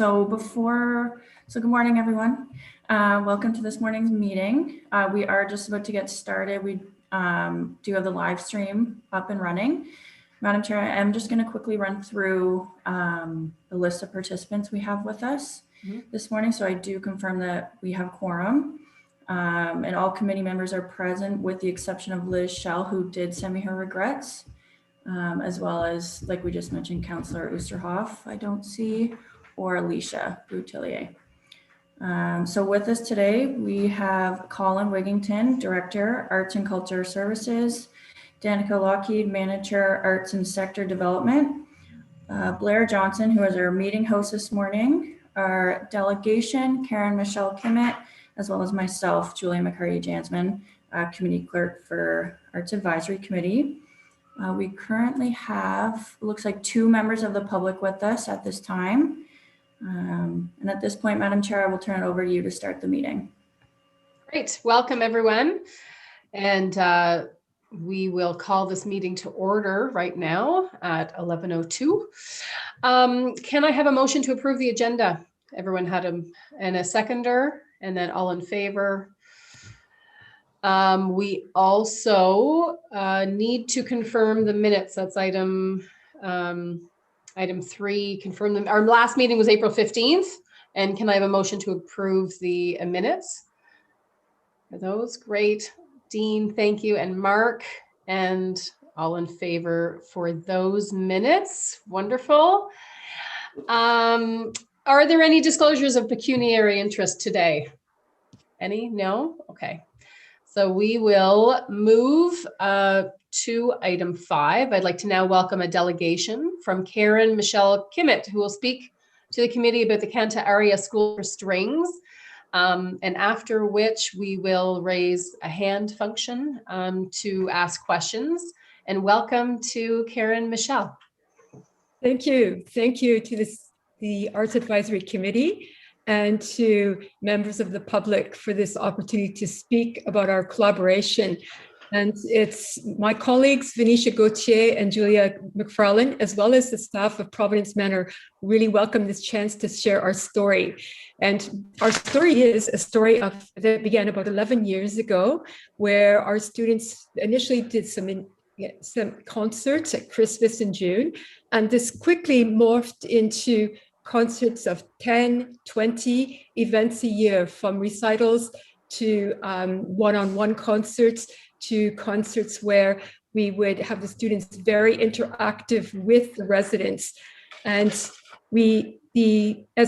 Good morning, everyone. Welcome to this morning's meeting. We are just about to get started. We do have the live stream up and running. Madam Chair, I'm just going to quickly run through the list of participants we have with us this morning. So I do confirm that we have quorum and all committee members are present with the exception of Liz Schell, who did send me her regrets, as well as, like we just mentioned, Councillor Oosterhoff, I don't see, or Alicia Boutillier. So with us today, we have Colin Wigington, Director, Arts and Culture Services, Danica Lockheed, Manager, Arts and Sector Development, Blair Johnson, who is our meeting host this morning, our delegation, Karen Michelle Kimmett, as well as myself, Julia McCarty-Jansman, Committee Clerk for Arts Advisory Committee. We currently have, it looks like 2 members of the public with us at this time. And at this point, Madam Chair, I will turn it over to you to start the meeting. Great. Welcome, everyone. And we will call this meeting to order right now at 11:02. Can I have a motion to approve the agenda? Everyone had a seconder, and then all in favor. We also need to confirm the minutes. That's item 3, confirm them. Our last meeting was April 15th. And can I have a motion to approve the minutes? Are those great? Dean, thank you. And Mark, and all in favor for those minutes. Wonderful. Are there any disclosures of pecuniary interest today? Any? No? Okay. So we will move to item 5. I'd like to now welcome a delegation from Karen Michelle Kimmett, who will speak to the committee about the Kanta Aria School for Strings, and after which we will raise a hand function to ask questions. And welcome to Karen Michelle. Thank you. Thank you to the Arts Advisory Committee and to members of the public for this opportunity to speak about our collaboration. And it's my colleagues, Venetia Gauthier and Julia McFarlane, as well as the staff of Providence Manor, really welcome this chance to share our story. And our story is a story that began about 11 years ago, where our students initially did some concerts at Christmas in June, and this quickly morphed into concerts of 10, 20 events a year, from recitals to one-on-one concerts, to concerts where we would have the students very interactive with the residents. And as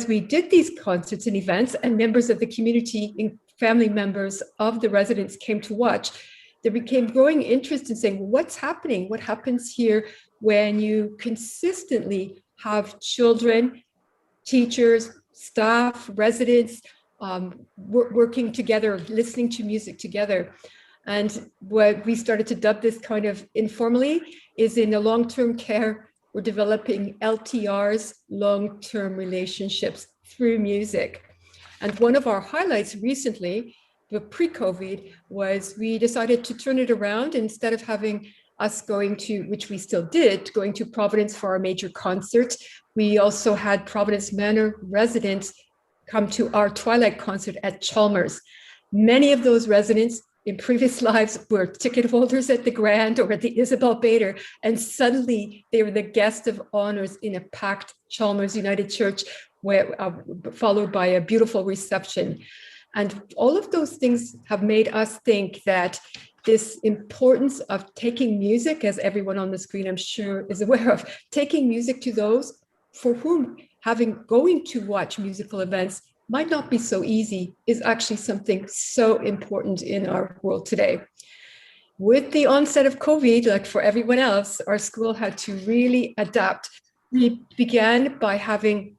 we did these concerts and events, and members of the community and family members of the residents came to watch, there became growing interest in saying, what's happening? What happens here when you consistently have children, teachers, staff, residents working together, listening to music together? And what we started to dub this kind of informally is, in the long-term care, we're developing LTRs, long-term relationships through music. And one of our highlights recently, pre-COVID, was we decided to turn it around. Instead of having us going to, which we still did, going to Providence for our major concert, we also had Providence Manor residents come to our Twilight concert at Chalmers. Many of those residents in previous lives were ticket holders at the Grand or at the Isabel Bader, and suddenly they were the guest of honors in a packed Chalmers United Church, followed by a beautiful reception. And all of those things have made us think that this importance of taking music, as everyone on the screen I'm sure is aware of, taking music to those for whom going to watch musical events might not be so easy, is actually something so important in our world today. With the onset of COVID, like for everyone else, our school had to really adapt. We began by having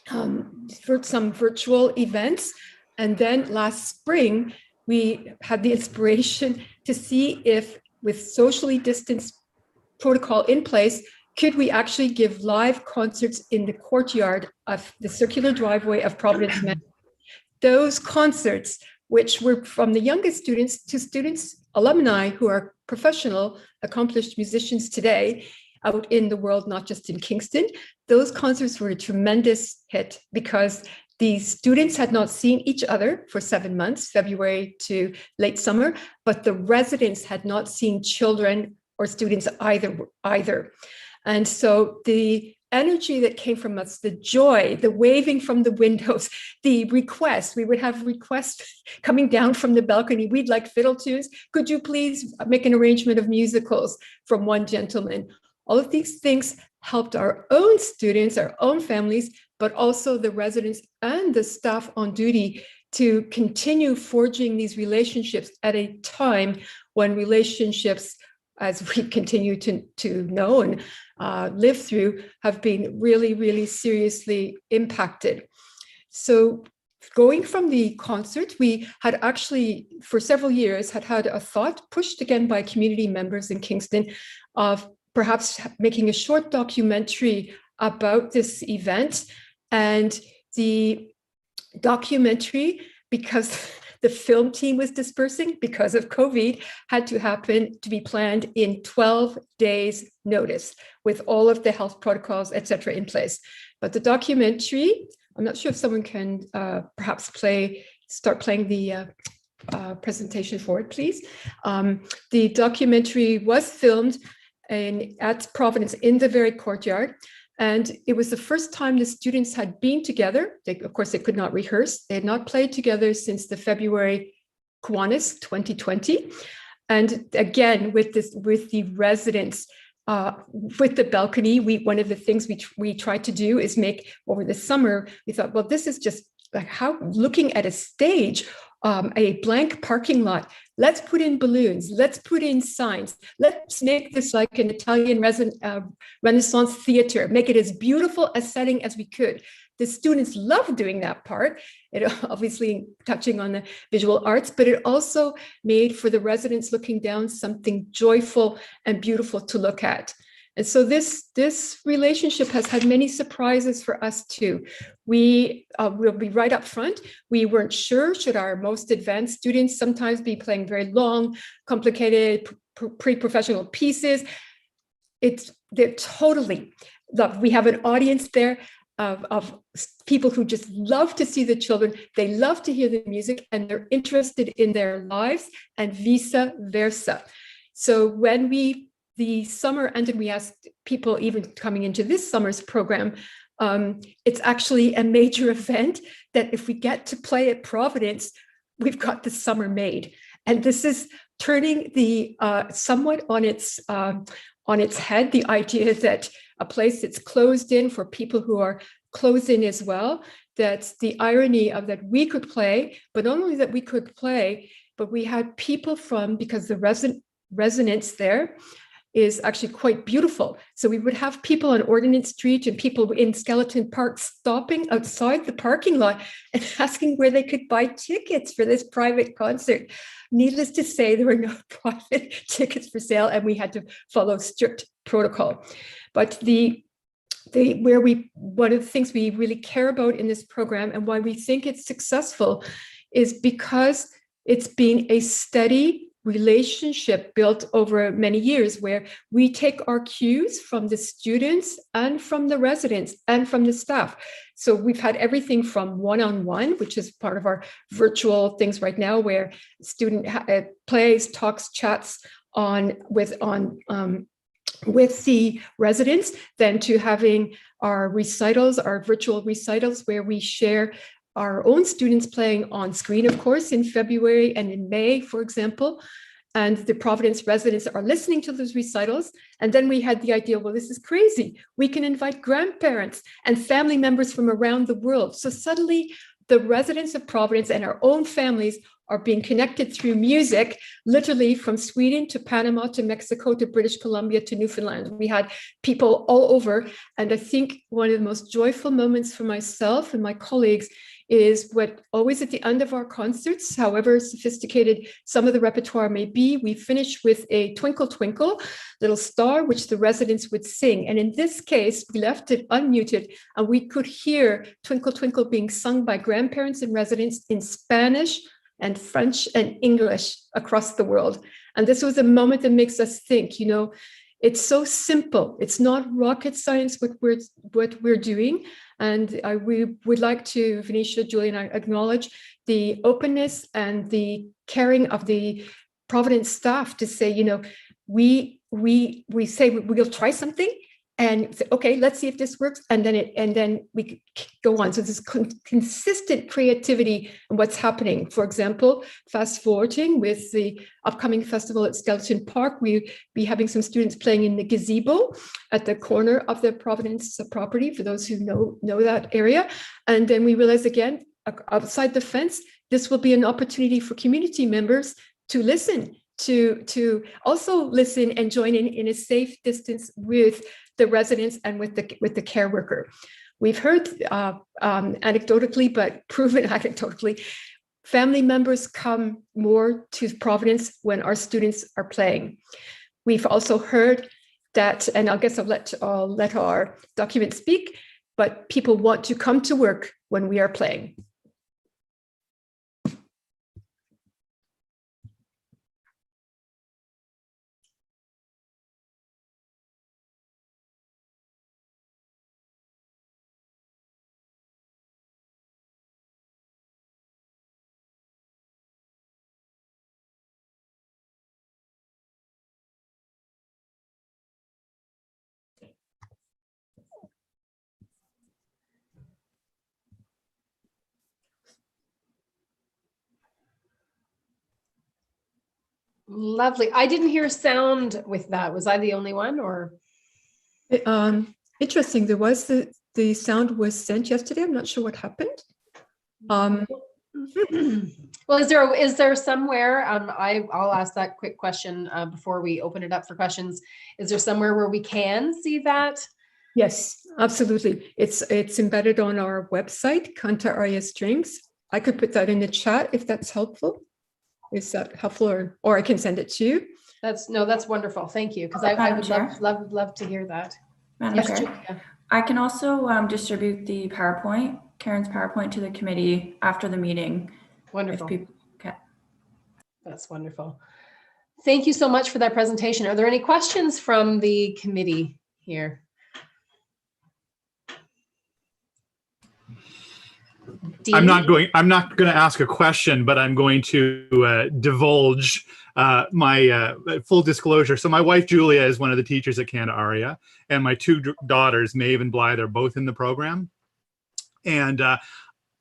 some virtual events, and then last spring, we had the inspiration to see if, with socially distanced protocol in place, could we actually give live concerts in the courtyard of the circular driveway of Providence Manor? Those concerts, which were from the youngest students to students, alumni who are professional, accomplished musicians today, out in the world, not just in Kingston. Those concerts were a tremendous hit because the students had not seen each other for 7 months, February to late summer, but the residents had not seen children or students either. And so the energy that came from us, the joy, the waving from the windows, the requests, we would have requests coming down from the balcony. We'd like fiddle tunes. Could you please make an arrangement of musicals from one gentleman? All of these things helped our own students, our own families, but also the residents and the staff on duty to continue forging these relationships at a time when relationships, as we continue to know and live through, have been really, really seriously impacted. So going from the concert, we had actually, for several years, had a thought pushed again by community members in Kingston of perhaps making a short documentary about this event. And the documentary, because the film team was dispersing because of COVID, had to happen to be planned in 12 days notice with all of the health protocols, et cetera, in place. But the documentary, I'm not sure if someone can perhaps start playing the presentation forward, please. The documentary was filmed at Providence in the very courtyard. And it was the first time the students had been together. Of course, they could not rehearse. They had not played together since the February Kiwanis 2020. And again, with the residents, with the balcony, one of the things we tried to do is make over the summer. We thought, well, this is just like how looking at a stage, a blank parking lot. Let's put in balloons. Let's put in signs. Let's make this like an Italian Renaissance theater. Make it as beautiful a setting as we could. The students loved doing that part. It obviously touching on the visual arts, but it also made for the residents looking down something joyful and beautiful to look at. And so this relationship has had many surprises for us too. We will be right up front. We weren't sure, should our most advanced students sometimes be playing very long, complicated, pre-professional pieces. They're totally, look, we have an audience there of people who just love to see the children. They love to hear the music and they're interested in their lives and vice versa. So when the summer ended, we asked people even coming into this summer's program, it's actually a major event that if we get to play at Providence, we've got the summer made. And this is turning the somewhat on its head, the idea that a place that's closed in for people who are closed in as well, that's the irony of that we could play, but not only that we could play, but we had people because the resonance there is actually quite beautiful. So we would have people on Ordnance Street and people in Skeleton Park stopping outside the parking lot and asking where they could buy tickets for this private concert. Needless to say, there were no private tickets for sale and we had to follow strict protocol. But one of the things we really care about in this program and why we think it's successful is because it's been a steady relationship built over many years where we take our cues from the students and from the residents and from the staff. So we've had everything from one-on-one, which is part of our virtual things right now, where student plays, talks, chats with the residents, then to having our recitals, our virtual recitals, where we share our own students playing on screen, of course, in February and in May, for example, and the Providence residents are listening to those recitals. And then we had the idea, well, this is crazy. We can invite grandparents and family members from around the world. So suddenly the residents of Providence and our own families are being connected through music, literally from Sweden to Panama to Mexico to British Columbia to Newfoundland. We had people all over. And I think one of the most joyful moments for myself and my colleagues is what always at the end of our concerts, however sophisticated some of the repertoire may be, we finish with a Twinkle Twinkle Little Star, which the residents would sing. And in this case, we left it unmuted and we could hear Twinkle Twinkle being sung by grandparents and residents in Spanish and French and English across the world. And this was a moment that makes us think, It's so simple. It's not rocket science what we're doing. And we would like to, Venetia, Julie, and I acknowledge the openness and the caring of the Providence staff to say, you know, we say we'll try something and say, okay, let's see if this works, and then we go on. So this consistent creativity and what's happening. For example, fast forwarding with the upcoming festival at Skeleton Park, we'll be having some students playing in the gazebo at the corner of the Providence property, for those who know that area. And then we realize again, outside the fence, this will be an opportunity for community members to listen, to also listen and join in a safe distance with the residents and with the care worker. We've heard anecdotally, but proven anecdotally, family members come more to Providence when our students are playing. We've also heard that, and I guess I'll let our document speak, but people want to come to work when we are playing. Lovely. I didn't hear sound with that. Was I the only one, or? Interesting. There was the sound was sent yesterday. I'm not sure what happened. Well, is there somewhere, I'll ask that quick question before we open it up for questions. Is there somewhere where we can see that? Yes, absolutely. It's embedded on our website, Canta Aria Strings. I could put that in the chat if that's helpful. Is that helpful, or I can send it to you? That's wonderful. Thank you. Because I would love to hear that. Madam Chair, I can also distribute the PowerPoint, Karen's PowerPoint, to the committee after the meeting. Wonderful. Okay. That's wonderful. Thank you so much for that presentation. Are there any questions from the committee here? I'm not going to ask a question, but I'm going to divulge my full disclosure. So my wife, Julia, is one of the teachers at Canta Aria, and my two daughters, Maeve and Blythe, are both in the program. And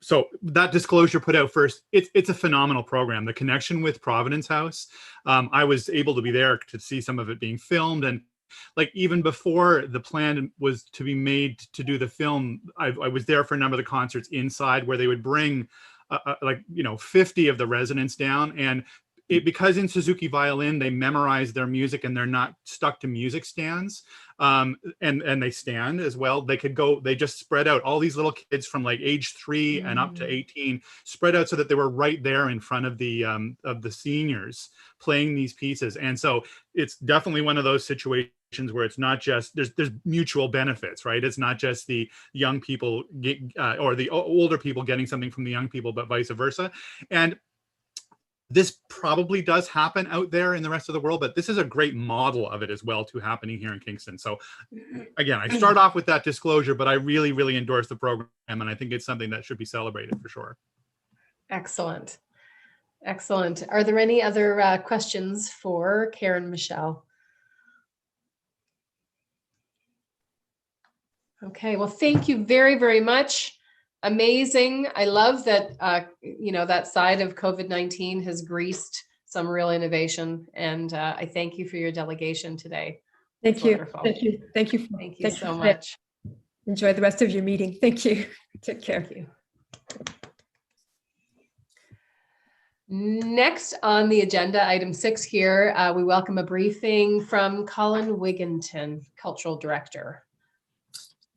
so that disclosure put out first, it's a phenomenal program. The connection with Providence House, I was able to be there to see some of it being filmed, and like even before the plan was to be made to do the film, I was there for a number of the concerts inside where they would bring 50 of the residents down. And because in Suzuki Violin, they memorize their music and they're not stuck to music stands, and they stand as well. They just spread out, all these little kids from like age 3 and up to 18, spread out so that they were right there in front of the seniors playing these pieces. And so it's definitely one of those situations where it's not just, there's mutual benefits, right? It's not just the young people or the older people getting something from the young people, but vice versa. And this probably does happen out there in the rest of the world, but this is a great model of it as well too, happening here in Kingston. So again, I start off with that disclosure, but I really, really endorse the program, and I think it's something that should be celebrated for sure. Excellent. Excellent. Are there any other questions for Karen Michelle? Okay, well, thank you very, very much. Amazing. I love that, that side of COVID-19 has greased some real innovation. And I thank you for your delegation today. Thank you. Thank you. Thank you. Thank you so much. Enjoy the rest of your meeting. Thank you. Take care. Thank you. Next on the agenda, item 6 here, we welcome a briefing from Colin Wigginton, Cultural Director.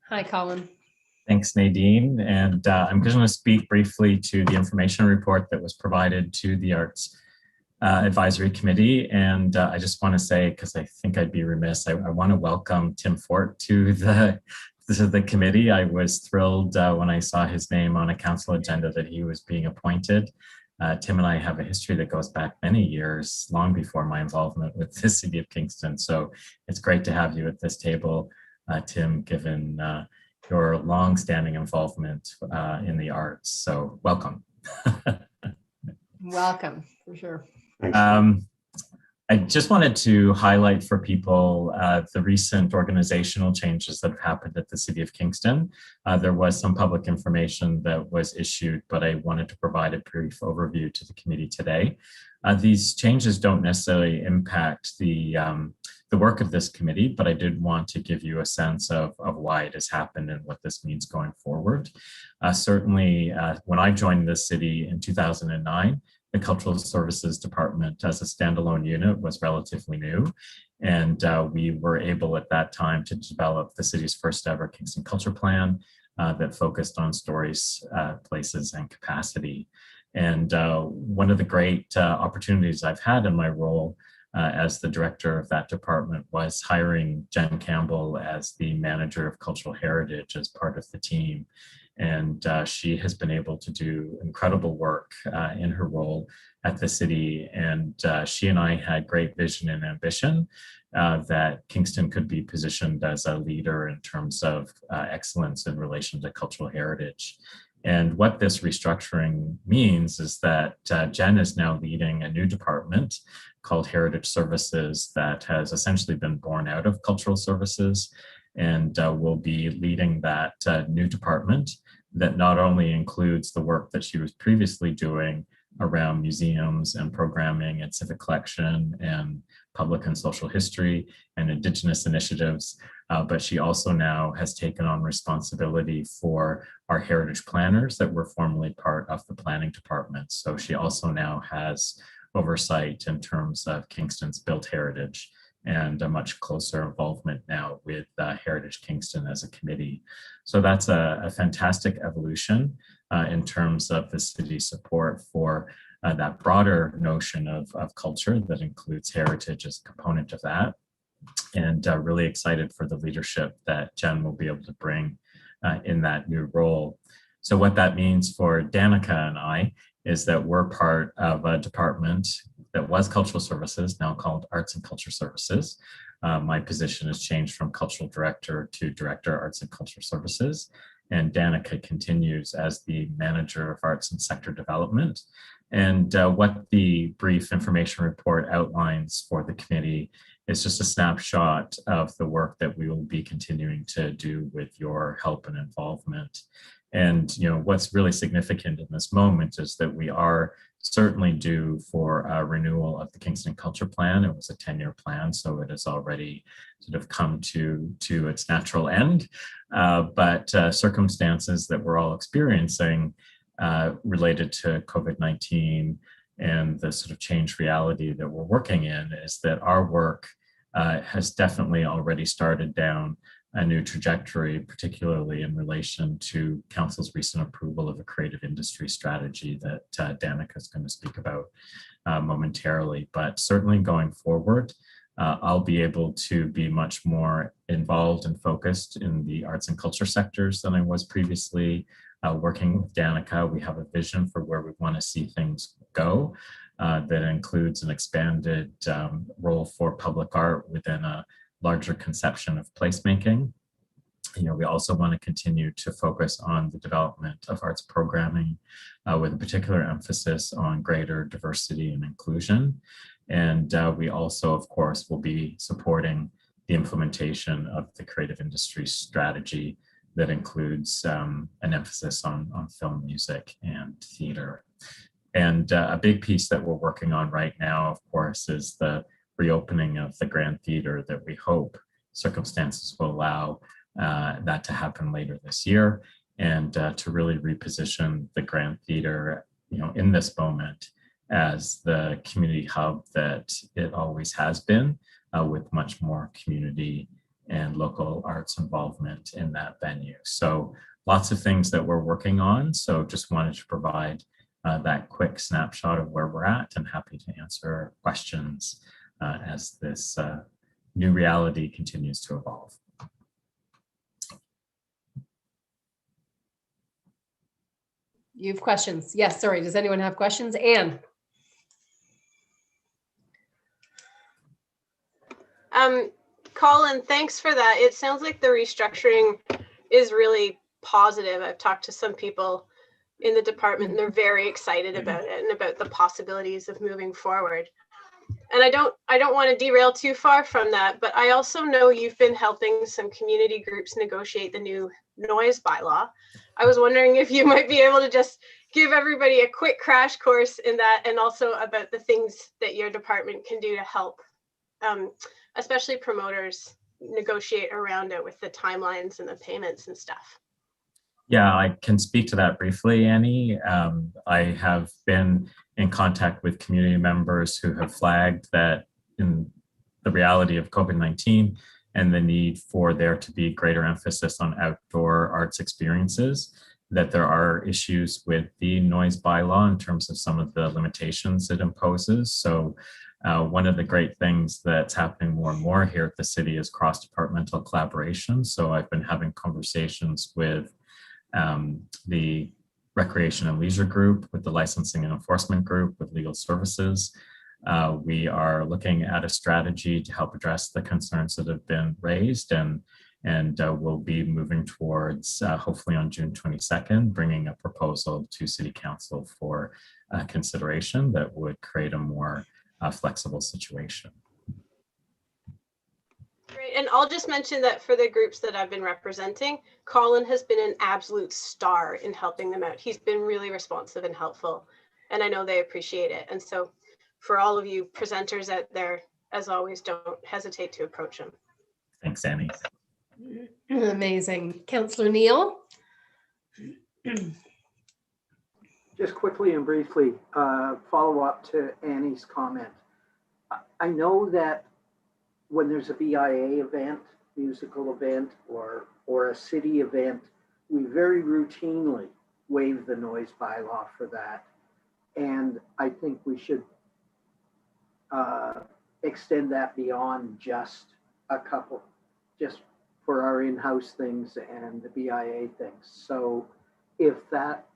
Hi, Colin. Thanks, Nadine. And I'm going to speak briefly to the information report that was provided to the Arts Advisory Committee. And I just want to say, because I think I'd be remiss, I want to welcome Tim Fort to the committee. I was thrilled when I saw his name on a council agenda that he was being appointed. Tim and I have a history that goes back many years, long before my involvement with the City of Kingston. So it's great to have you at this table, Tim, given your long-standing involvement in the arts. So welcome. Welcome, for sure. I just wanted to highlight for people the recent organizational changes that have happened at the City of Kingston. There was some public information that was issued, but I wanted to provide a brief overview to the committee today. These changes don't necessarily impact the work of this committee, but I did want to give you a sense of why it has happened and what this means going forward. Certainly, when I joined the city in 2009, the Cultural Services Department as a standalone unit was relatively new. And we were able at that time to develop the city's first ever Kingston Culture Plan that focused on stories, places, and capacity. And one of the great opportunities I've had in my role as the director of that department was hiring Jen Campbell as the manager of cultural heritage as part of the team. And she has been able to do incredible work in her role at the city. And she and I had great vision and ambition that Kingston could be positioned as a leader in terms of excellence in relation to cultural heritage. And what this restructuring means is that Jen is now leading a new department called Heritage Services that has essentially been born out of Cultural Services, and will be leading that new department that not only includes the work that she was previously doing around museums and programming and civic collection and public and social history and Indigenous initiatives, but she also now has taken on responsibility for our heritage planners that were formerly part of the planning department. So she also now has oversight in terms of Kingston's built heritage and a much closer involvement now with Heritage Kingston as a committee. So that's a fantastic evolution in terms of the city's support for that broader notion of culture that includes heritage as a component of that. And really excited for the leadership that Jen will be able to bring in that new role. So what that means for Danica and I is that we're part of a department that was Cultural Services, now called Arts and Culture Services. My position has changed from Cultural Director to Director, Arts and Culture Services. And Danica continues as the Manager of Arts and Sector Development. And what the brief information report outlines for the committee is just a snapshot of the work that we will be continuing to do with your help and involvement. And what's really significant in this moment is that we are certainly due for a renewal of the Kingston Culture Plan. It was a 10-year plan, so it has already sort of come to its natural end. But circumstances that we're all experiencing related to COVID-19 and the sort of changed reality that we're working in is that our work has definitely already started down a new trajectory, particularly in relation to Council's recent approval of a creative industry strategy that Danica is going to speak about momentarily. But certainly going forward, I'll be able to be much more involved and focused in the arts and culture sectors than I was previously. Working with Danica, we have a vision for where we want to see things go that includes an expanded role for public art within a larger conception of placemaking. We also want to continue to focus on the development of arts programming with a particular emphasis on greater diversity and inclusion. And we also, of course, will be supporting the implementation of the creative industry strategy that includes an emphasis on film, music, and theater. And a big piece that we're working on right now, of course, is the reopening of the Grand Theater that we hope circumstances will allow that to happen later this year, and to really reposition the Grand Theater, in this moment as the community hub that it always has been, with much more community and local arts involvement in that venue. So lots of things that we're working on. So just wanted to provide that quick snapshot of where we're at, and happy to answer questions as this new reality continues to evolve. You have questions? Yes, sorry. Does anyone have questions? Anne? Colin, thanks for that. It sounds like the restructuring is really positive. I've talked to some people in the department and they're very excited about it and about the possibilities of moving forward. And I don't want to derail too far from that, but I also know you've been helping some community groups negotiate the new noise bylaw. I was wondering if you might be able to just give everybody a quick crash course in that, and also about the things that your department can do to help, especially promoters, negotiate around it with the timelines and the payments and stuff. Yeah, I can speak to that briefly, Annie. I have been in contact with community members who have flagged that in the reality of COVID-19 and the need for there to be greater emphasis on outdoor arts experiences, that there are issues with the noise bylaw in terms of some of the limitations it imposes. So one of the great things that's happening more and more here at the city is cross-departmental collaboration. So I've been having conversations with the Recreation and Leisure Group, with the Licensing and Enforcement Group, with Legal Services. We are looking at a strategy to help address the concerns that have been raised, and we'll be moving towards, hopefully on June 22nd, bringing a proposal to City Council for consideration that would create a more flexible situation. Great, and I'll just mention that for the groups that I've been representing, Colin has been an absolute star in helping them out. He's been really responsive and helpful, and I know they appreciate it. And so for all of you presenters out there, as always, don't hesitate to approach him. Thanks, Annie. Amazing. Councillor Neal? Just quickly and briefly, follow up to Annie's comment. I know that when there's a BIA event, musical event, or a city event, we very routinely waive the noise bylaw for that. And I think we should extend that beyond just a couple, just for our in-house things and the BIA things. So if that,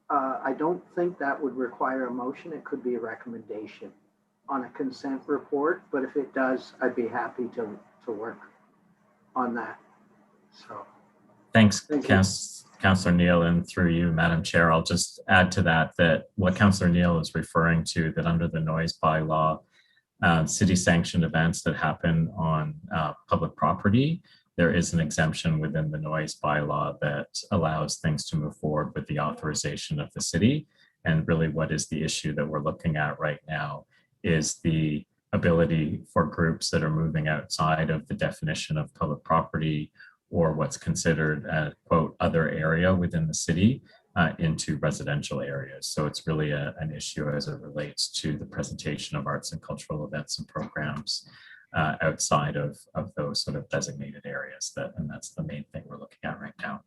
I don't think that would require a motion. It could be a recommendation on a consent report, but if it does, I'd be happy to work on that. So Thanks, Thank you. Councillor Neal, and through you, Madam Chair, I'll just add to that what Councillor Neal is referring to, that under the noise bylaw, city sanctioned events that happen on public property, there is an exemption within the noise bylaw that allows things to move forward with the authorization of the city. And really what is the issue that we're looking at right now is the ability for groups that are moving outside of the definition of public property or what's considered a quote other area within the city into residential areas. So it's really an issue as it relates to the presentation of arts and cultural events and programs outside of those sort of designated areas. And that's the main thing we're looking at right now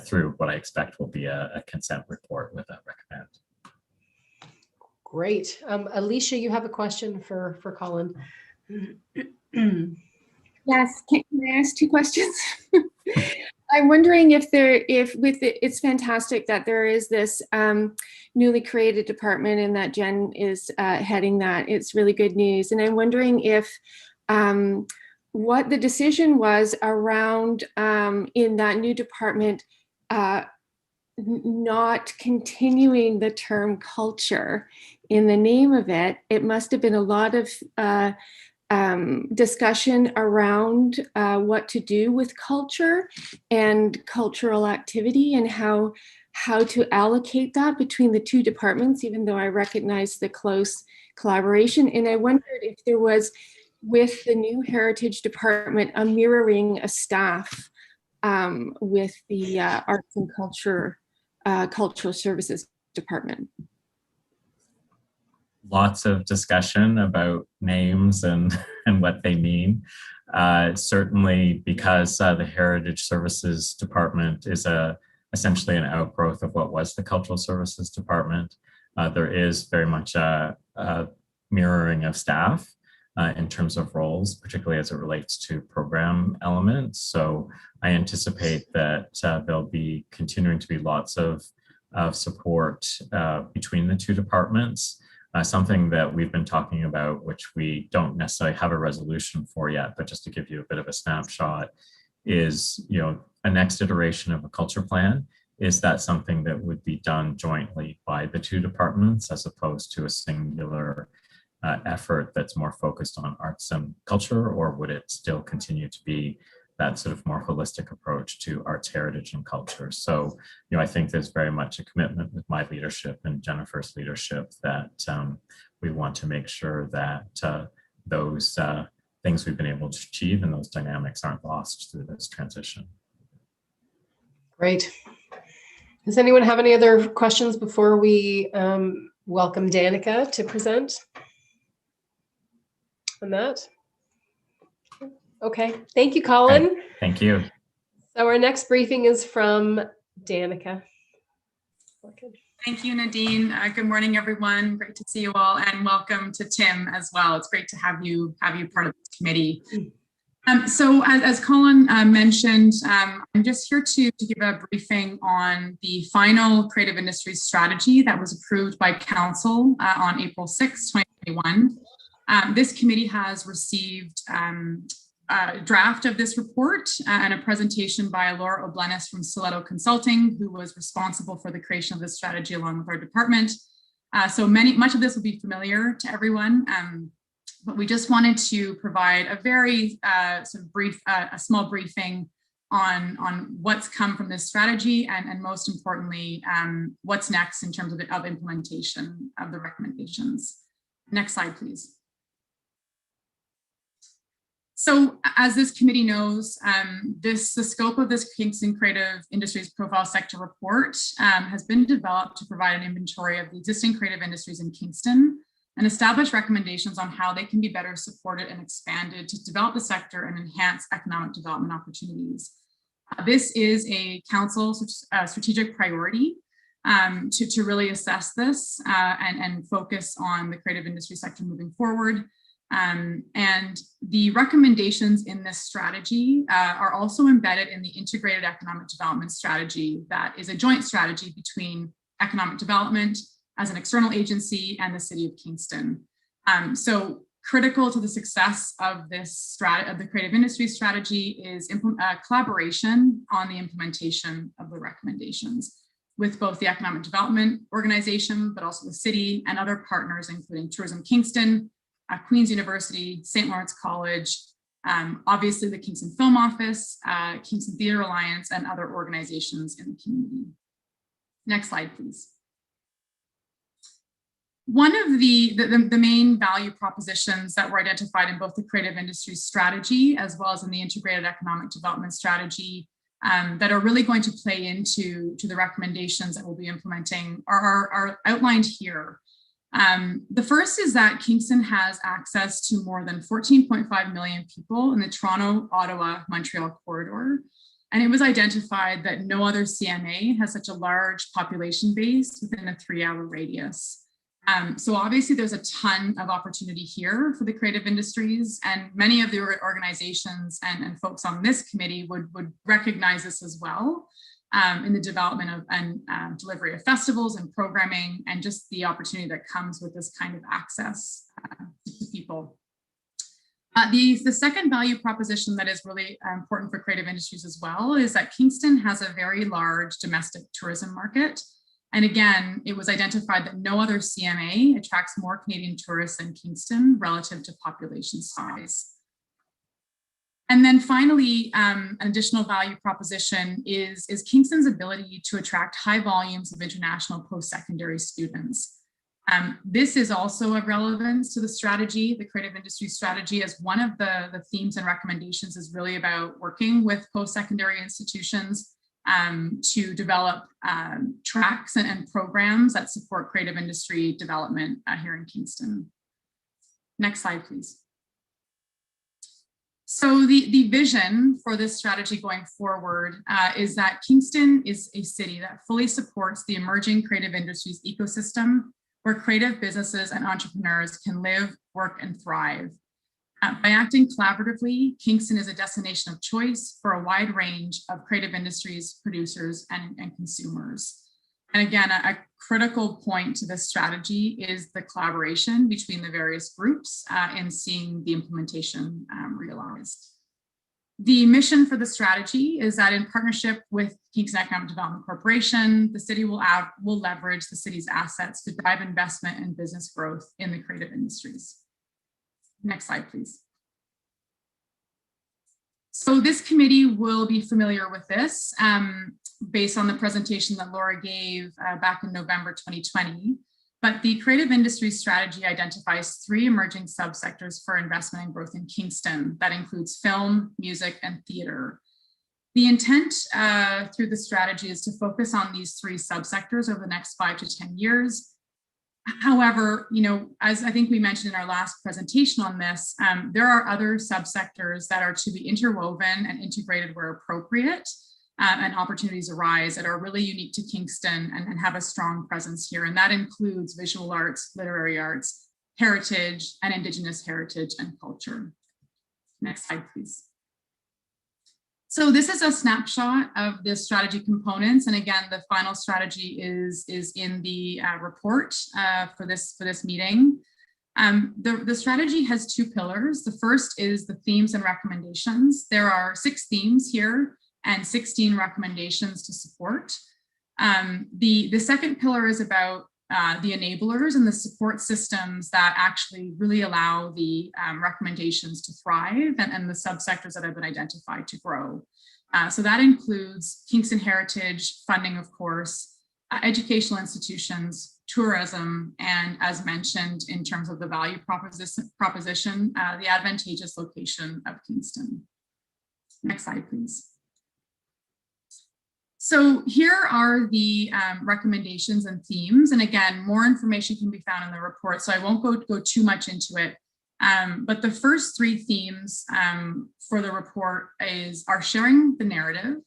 through what I expect will be a consent report with a recommend. Great. Alicia, you have a question for Colin. Yes, can I ask two questions? I'm wondering if it's fantastic that there is this newly created department and that Jen is heading that. It's really good news. And I'm wondering if what the decision was around in that new department not continuing the term culture in the name of it. It must have been a lot of discussion around what to do with culture and cultural activity and how to allocate that between the two departments, even though I recognize the close collaboration. And I wondered if there was, with the new Heritage Department, a mirroring a staff with the Arts and Cultural Services Department. Lots of discussion about names and what they mean. Certainly because the Heritage Services Department is essentially an outgrowth of what was the Cultural Services Department. There is very much a mirroring of staff in terms of roles, particularly as it relates to program elements. So I anticipate that there'll be continuing to be lots of of support between the two departments. Something that we've been talking about, which we don't necessarily have a resolution for yet, but just to give you a bit of a snapshot, is, you know, a next iteration of a culture plan. Is that something that would be done jointly by the two departments as opposed to a singular effort that's more focused on arts and culture, or would it still continue to be that sort of more holistic approach to arts, heritage, and culture? So, you know, I think there's very much a commitment with my leadership and Jennifer's leadership that we want to make sure that those things we've been able to achieve and those dynamics aren't lost through this transition. Great. Does anyone have any other questions before we welcome Danica to present on that? Okay, thank you, Colin. Okay. Thank you. So our next briefing is from Danica. Thank you, Nadine. Good morning, everyone. Great to see you all, and welcome to Tim as well. It's great to have you part of this committee. So as Colin mentioned, I'm just here to give a briefing on the final creative industries strategy that was approved by Council on April 6, 2021. This committee has received a draft of this report and a presentation by Laura Oblenis from Stiletto Consulting, who was responsible for the creation of this strategy along with our department. So much of this will be familiar to everyone, but we just wanted to provide a very sort of brief, a small briefing on what's come from this strategy and most importantly, what's next in terms of implementation of the recommendations. Next slide, please. So as this committee knows, the scope of this Kingston Creative Industries Profile Sector Report has been developed to provide an inventory of the existing creative industries in Kingston and establish recommendations on how they can be better supported and expanded to develop the sector and enhance economic development opportunities. This is a council strategic priority to really assess this and focus on the creative industry sector moving forward. And the recommendations in this strategy are also embedded in the integrated economic development strategy that is a joint strategy between economic development as an external agency and the City of Kingston. So critical to the success of this of the creative industry strategy is collaboration on the implementation of the recommendations with both the economic development organization, but also the city and other partners, including Tourism Kingston, Queen's University, St. Lawrence College, obviously the Kingston Film Office, Kingston Theatre Alliance, and other organizations in the community. Next slide, please. One of the main value propositions that were identified in both the creative industries strategy as well as in the integrated economic development strategy that are really going to play into the recommendations that we'll be implementing are outlined here. The first is that Kingston has access to more than 14.5 million people in the Toronto, Ottawa, Montreal corridor. And it was identified that no other CMA has such a large population base within a 3-hour radius. So obviously there's a ton of opportunity here for the creative industries, and many of the organizations and folks on this committee would recognize this as well. In the development of and delivery of festivals and programming, and just the opportunity that comes with this kind of access to people. The second value proposition that is really important for creative industries as well is that Kingston has a very large domestic tourism market. And again, it was identified that no other CMA attracts more Canadian tourists than Kingston relative to population size. And then finally, an additional value proposition is Kingston's ability to attract high volumes of international post-secondary students. This is also of relevance to the strategy, the creative industry strategy, as one of the themes and recommendations is really about working with post-secondary institutions to develop tracks and programs that support creative industry development here in Kingston. Next slide, please. So the vision for this strategy going forward is that Kingston is a city that fully supports the emerging creative industries ecosystem where creative businesses and entrepreneurs can live, work, and thrive. By acting collaboratively, Kingston is a destination of choice for a wide range of creative industries, producers, and consumers. And again, a critical point to this strategy is the collaboration between the various groups in seeing the implementation realized. The mission for the strategy is that in partnership with Kingston Economic Development Corporation, the city will leverage the city's assets to drive investment and business growth in the creative industries. Next slide, please. So this committee will be familiar with this based on the presentation that Laura gave back in November 2020. But the creative industry strategy identifies 3 emerging subsectors for investment and growth in Kingston. That includes film, music, and theater. The intent through the strategy is to focus on these 3 subsectors over the next 5 to 10 years. However, as I think we mentioned in our last presentation on this, there are other subsectors that are to be interwoven and integrated where appropriate, and opportunities arise that are really unique to Kingston and have a strong presence here. And that includes visual arts, literary arts, heritage, and Indigenous heritage and culture. Next slide, please. So this is a snapshot of the strategy components. And again, the final strategy is in the report for this meeting. The strategy has 2 pillars. The first is the themes and recommendations. There are 6 themes here and 16 recommendations to support. The second pillar is about the enablers and the support systems that actually really allow the recommendations to thrive and the subsectors that have been identified to grow. So that includes Kingston heritage, funding, of course, educational institutions, tourism, and as mentioned in terms of the value proposition, the advantageous location of Kingston. Next slide, please. So here are the recommendations and themes. And again, more information can be found in the report, so I won't go too much into it. But the first 3 themes for the report are sharing the narrative.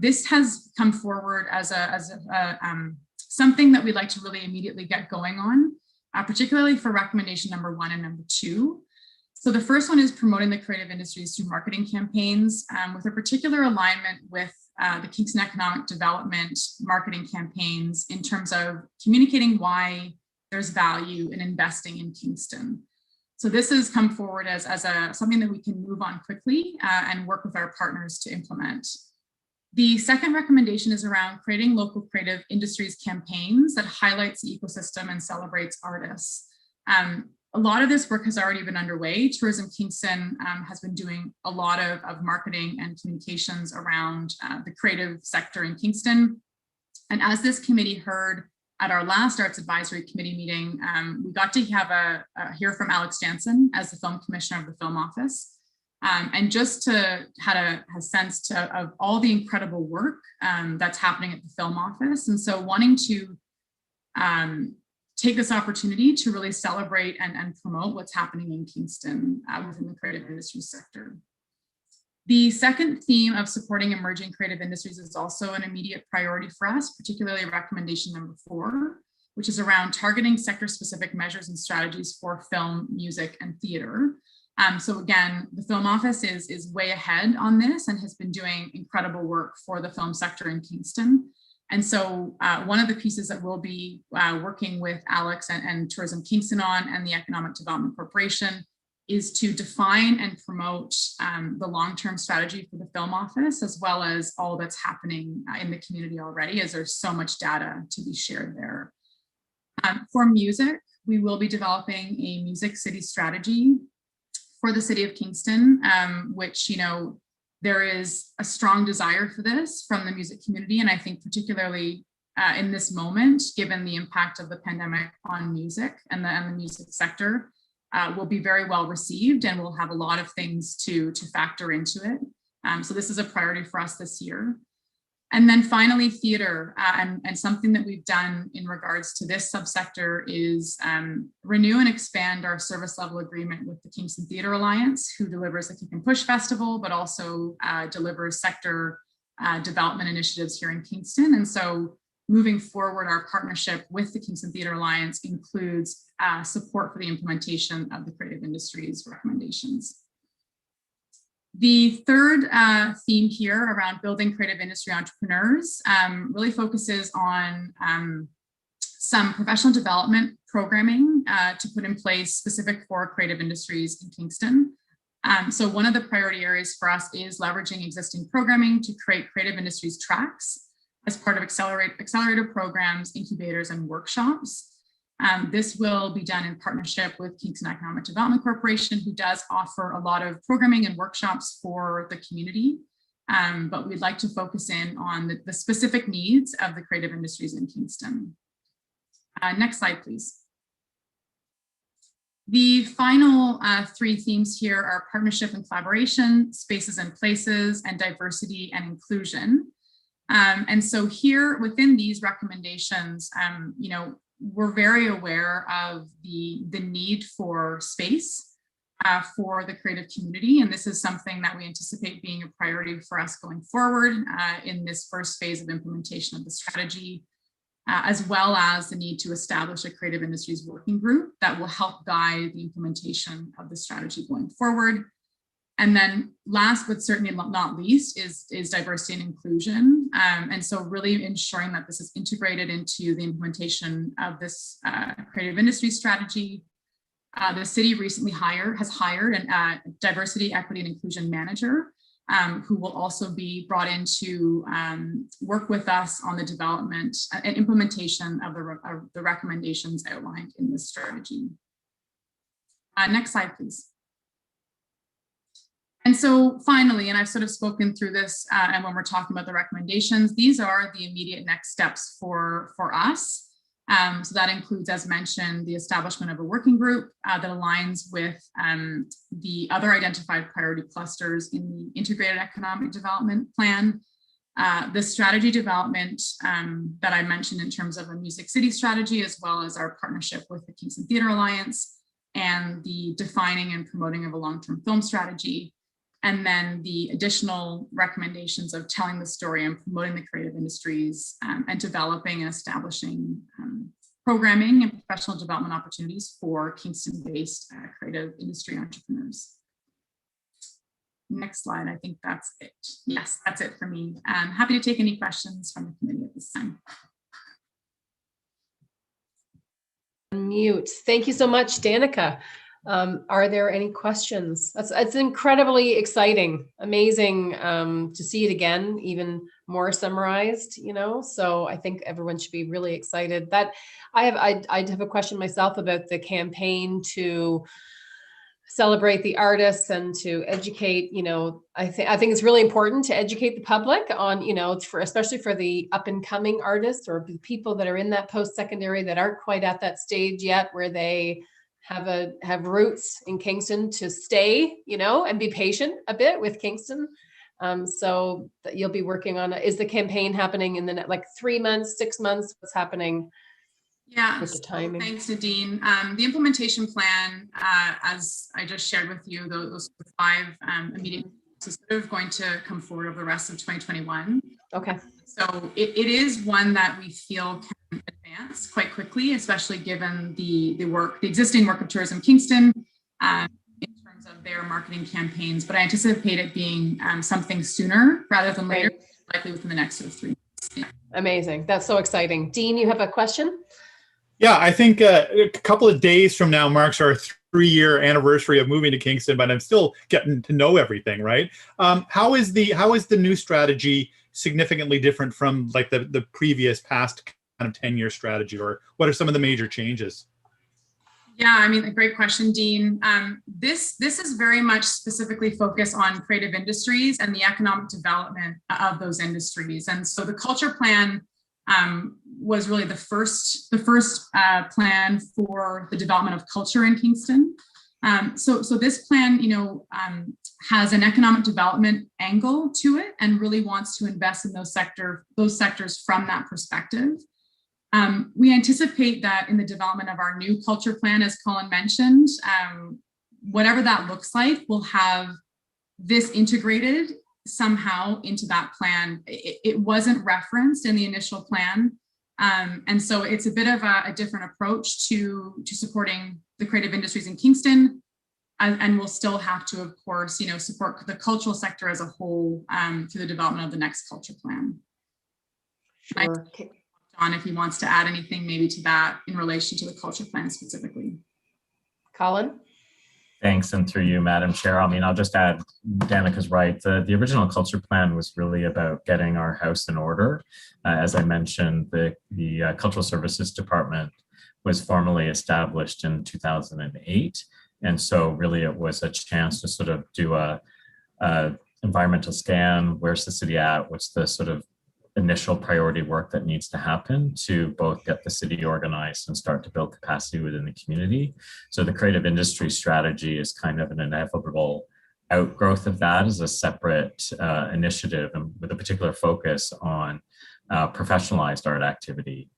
This has come forward as something that we'd like to really immediately get going on, particularly for recommendation number 1 and number 2. So the first one is promoting the creative industries through marketing campaigns with a particular alignment with the Kingston Economic Development marketing campaigns in terms of communicating why there's value in investing in Kingston. So this has come forward as something that we can move on quickly and work with our partners to implement. The second recommendation is around creating local creative industries campaigns that highlights the ecosystem and celebrates artists. A lot of this work has already been underway. Tourism Kingston has been doing a lot of marketing and communications around the creative sector in Kingston. And as this committee heard at our last Arts Advisory Committee meeting, we got to have hear from Alex Jansen as the Film Commissioner of the Film Office. And just to had a sense of all the incredible work that's happening at the Film Office. And so wanting to take this opportunity to really celebrate and promote what's happening in Kingston within the creative industry sector. The second theme of supporting emerging creative industries is also an immediate priority for us, particularly recommendation number 4, which is around targeting sector-specific measures and strategies for film, music, and theater. So again, the Film Office is way ahead on this and has been doing incredible work for the film sector in Kingston. And so one of the pieces that we'll be working with Alex and Tourism Kingston on and the Economic Development Corporation is to define and promote the long-term strategy for the Film Office, as well as all that's happening in the community already, as there's so much data to be shared there. For music, we will be developing a music city strategy for the city of Kingston, which, there is a strong desire for this from the music community. And I think particularly in this moment, given the impact of the pandemic on music and the music sector, will be very well received and we'll have a lot of things to factor into it. So this is a priority for us this year. And then finally, theater, and something that we've done in regards to this subsector is renew and expand our service level agreement with the Kingston Theatre Alliance, who delivers the Kick and Push Festival, but also delivers sector development initiatives here in Kingston. And so moving forward, our partnership with the Kingston Theatre Alliance includes support for the implementation of the creative industries recommendations. The third theme here around building creative industry entrepreneurs really focuses on some professional development programming to put in place specific for creative industries in Kingston. So one of the priority areas for us is leveraging existing programming to create creative industries tracks as part of accelerator programs, incubators, and workshops. This will be done in partnership with Kingston Economic Development Corporation, who does offer a lot of programming and workshops for the community. But we'd like to focus in on the specific needs of the creative industries in Kingston. Next slide, please. The final three themes here are partnership and collaboration, spaces and places, and diversity and inclusion. And so here within these recommendations, you know, we're very aware of the need for space for the creative community. And this is something that we anticipate being a priority for us going forward in this first phase of implementation of the strategy, as well as the need to establish a creative industries working group that will help guide the implementation of the strategy going forward. And then last, but certainly not least, is diversity and inclusion. And so really ensuring that this is integrated into the implementation of this creative industry strategy. The city recently has hired a diversity, equity, and inclusion manager who will also be brought in to work with us on the development and implementation of the recommendations outlined in this strategy. Next slide, please. And so finally, and I've sort of spoken through this, and when we're talking about the recommendations, these are the immediate next steps for us. So that includes, as mentioned, the establishment of a working group that aligns with the other identified priority clusters in the Integrated Economic Development Plan, the strategy development that I mentioned in terms of a Music City strategy, as well as our partnership with the Kingston Theatre Alliance, and the defining and promoting of a long-term film strategy. And then the additional recommendations of telling the story and promoting the creative industries and developing and establishing programming and professional development opportunities for Kingston-based creative industry entrepreneurs. Next slide, I think that's it. Yes, that's it for me. I'm happy to take any questions from the committee at this time. Mute. Thank you so much, Danica. Are there any questions? It's incredibly exciting, amazing to see it again, even more summarized, you know, so I think everyone should be really excited. That I have a question myself about the campaign to celebrate the artists and to educate, you know, I think it's really important to educate the public on, you know, especially for the up and coming artists or the people that are in that post-secondary that aren't quite at that stage yet where they have roots in Kingston to stay, you know, and be patient a bit with Kingston. So that you'll be working on, is the campaign happening in the like 3 months, 6 months? What's happening? Yeah, with the timing? Thanks, Nadine. The implementation plan, as I just shared with you, those 5 immediate is sort of going to come forward over the rest of 2021. Okay. So it is one that we feel can advance quite quickly, especially given the existing work of Tourism Kingston in terms of their marketing campaigns. But I anticipate it being something sooner rather than later, likely within the next sort of 3 months. Yeah. Amazing. That's so exciting. Dean, you have a question? Yeah, I think a couple of days from now marks our 3-year anniversary of moving to Kingston, but I'm still getting to know everything, right? How is the new strategy significantly different from like the previous past kind of 10-year strategy, or what are some of the major changes? Yeah, I mean, a great question, Dean. This is very much specifically focused on creative industries and the economic development of those industries. And so the culture plan was really the first plan for the development of culture in Kingston. So this plan, you know, has an economic development angle to it and really wants to invest in those sectors from that perspective. We anticipate that in the development of our new culture plan, as Colin mentioned, whatever that looks like, we'll have this integrated somehow into that plan. It wasn't referenced in the initial plan. And so it's a bit of a different approach to supporting the creative industries in Kingston. and we'll still have to, of course, support the cultural sector as a whole through the development of the next culture plan. Sure. John, if he wants to add anything maybe to that in relation to the culture plan specifically. Colin? Thanks, and through you, Madam Chair. I mean, I'll just add, Danica's right. The original culture plan was really about getting our house in order. As I mentioned, the Cultural Services Department was formally established in 2008. And so really it was a chance to sort of do a environmental scan. Where's the city at? What's the sort of initial priority work that needs to happen to both get the city organized and start to build capacity within the community. So the creative industry strategy is kind of an inevitable outgrowth of that as a separate initiative, and with a particular focus on professionalized art activity,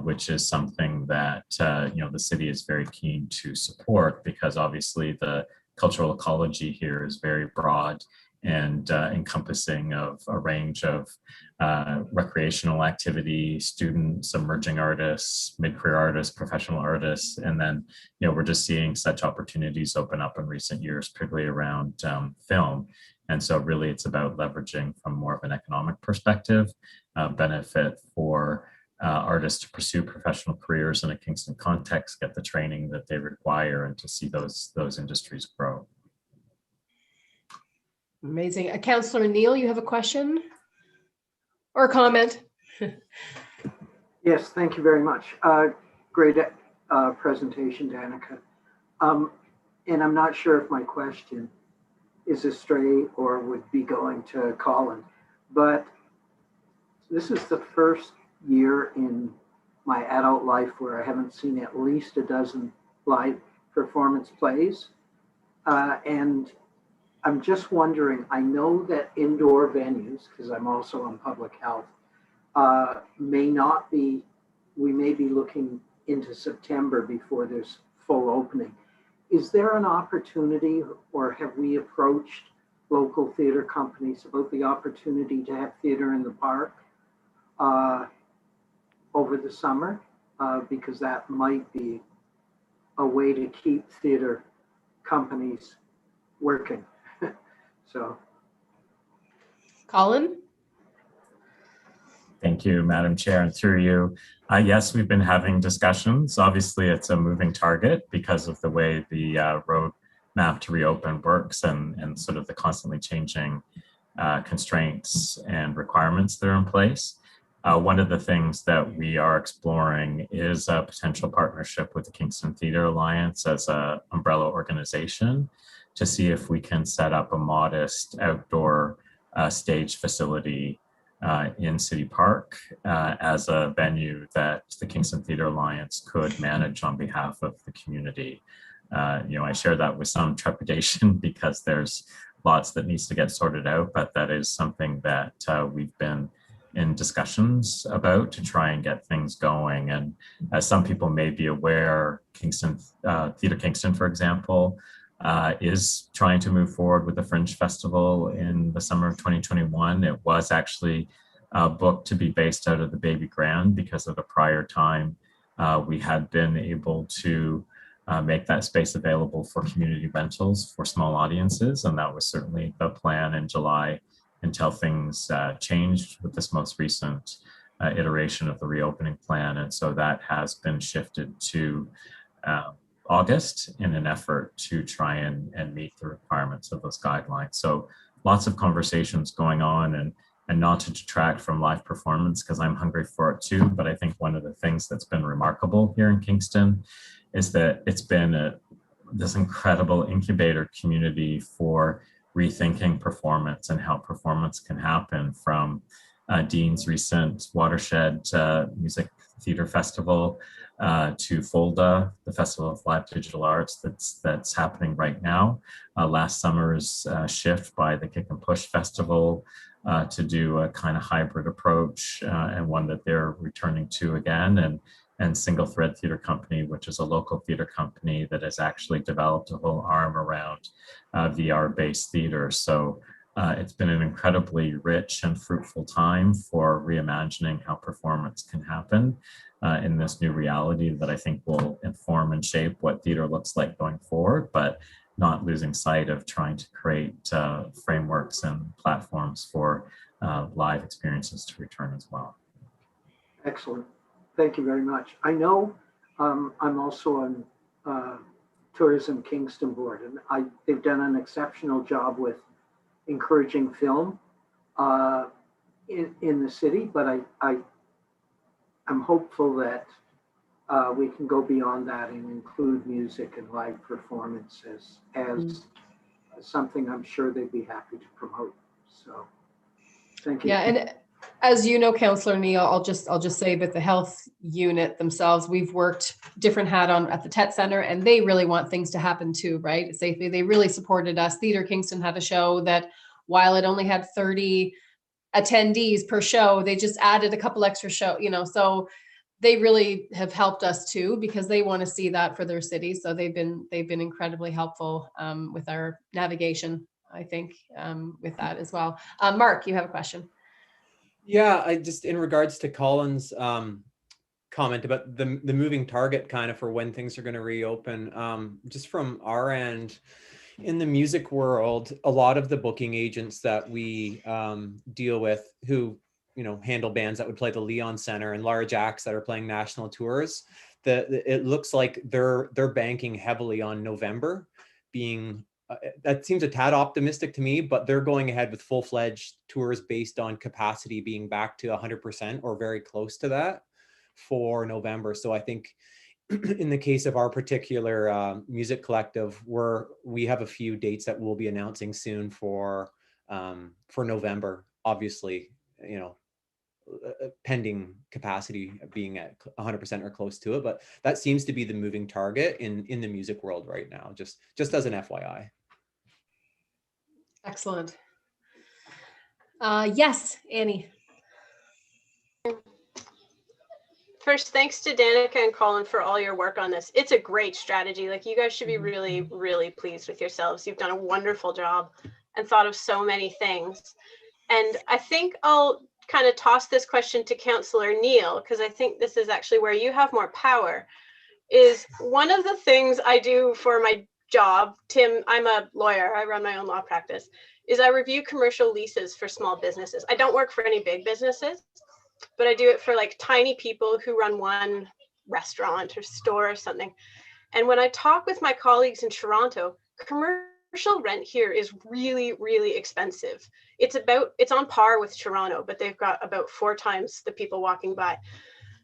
which is something that the city is very keen to support, because obviously the cultural ecology here is very broad and encompassing of a range of recreational activity, students, emerging artists, mid-career artists, professional artists. And then, we're just seeing such opportunities open up in recent years, particularly around film. And so really it's about leveraging from more of an economic perspective, benefit for artists to pursue professional careers in a Kingston context, get the training that they require, and to see those industries grow. Amazing. Councillor Neal, you have a question or a comment? Yes, thank you very much. Great presentation, Danica. And I'm not sure if my question is a stray or would be going to Colin, but this is the first year in my adult life where I haven't seen at least a dozen live performance plays. And I'm just wondering, I know that indoor venues, because I'm also on public health, we may be looking into September before there's full opening. Is there an opportunity, or have we approached local theater companies about the opportunity to have theater in the park over the summer? Because that might be a way to keep theater companies working. So, Colin? Thank you, Madam Chair, and through you. Yes, we've been having discussions. Obviously, it's a moving target because of the way the roadmap to reopen works and sort of the constantly changing constraints and requirements that are in place. One of the things that we are exploring is a potential partnership with the Kingston Theatre Alliance as an umbrella organization to see if we can set up a modest outdoor stage facility in City Park as a venue that the Kingston Theatre Alliance could manage on behalf of the community. I share that with some trepidation because there's lots that needs to get sorted out, but that is something that we've been in discussions about to try and get things going. And as some people may be aware, Kingston, Theatre Kingston, for example, is trying to move forward with the Fringe Festival in the summer of 2021. It was actually booked to be based out of the Baby Grand because at a prior time we had been able to make that space available for community rentals for small audiences. And that was certainly the plan in July until things changed with this most recent iteration of the reopening plan. And so that has been shifted to August in an effort to try and meet the requirements of those guidelines. So lots of conversations going on, and not to detract from live performance because I'm hungry for it too. But I think one of the things that's been remarkable here in Kingston is that it's been this incredible incubator community for rethinking performance and how performance can happen, from Dean's recent Watershed Music Theatre Festival to FOLDA, the Festival of Live Digital Arts that's happening right now. Last summer's shift by the Kick and Push Festival to do a kind of hybrid approach and one that they're returning to again, and Single Thread Theatre Company, which is a local theatre company that has actually developed a whole arm around VR-based theatre. So it's been an incredibly rich and fruitful time for reimagining how performance can happen in this new reality that I think will inform and shape what theatre looks like going forward. But not losing sight of trying to create frameworks and platforms for live experiences to return as well. Excellent. Thank you very much. I know I'm also on Tourism Kingston board, and they've done an exceptional job with encouraging film in the city, but I'm hopeful that we can go beyond that and include music and live performances as something I'm sure they'd be happy to promote. So thank you. Yeah, and as you know, Councillor Neil, I'll just say that the health unit themselves, we've worked different hat on at the TET Center, and they really want things to happen too, right? Safely. They really supported us. Theatre Kingston had a show that, while it only had 30 attendees per show, they just added a couple extra show, so they really have helped us too, because they want to see that for their city. So they've been incredibly helpful with our navigation, I think, with that as well. Mark, you have a question. Yeah, I just, in regards to Colin's comment about the moving target kind of for when things are going to reopen, just from our end, in the music world, a lot of the booking agents that we deal with, who handle bands that would play the Leon Center and large acts that are playing national tours, it looks like they're banking heavily on November being. That seems a tad optimistic to me, but they're going ahead with full-fledged tours based on capacity being back to 100% or very close to that for November. So I think in the case of our particular music collective, we have a few dates that we'll be announcing soon for November, obviously, pending capacity being at 100% or close to it. But that seems to be the moving target in the music world right now, just as an FYI. Excellent. Yes, Annie. First, thanks to Danica and Colin for all your work on this. It's a great strategy. Like, you guys should be really, really pleased with yourselves. You've done a wonderful job and thought of so many things. And I think I'll kind of toss this question to Councillor Neil, because I think this is actually where you have more power. Is one of the things I do for my job, Tim, I'm a lawyer, I run my own law practice, is I review commercial leases for small businesses. I don't work for any big businesses, but I do it for like tiny people who run one restaurant or store or something. And when I talk with my colleagues in Toronto, commercial rent here is really, really expensive. It's on par with Toronto, but they've got about 4 times the people walking by.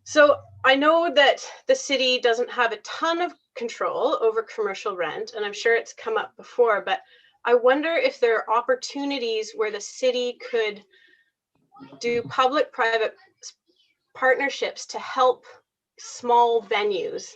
So I know that the city doesn't have a ton of control over commercial rent, and I'm sure it's come up before, but I wonder if there are opportunities where the city could do public-private partnerships to help small venues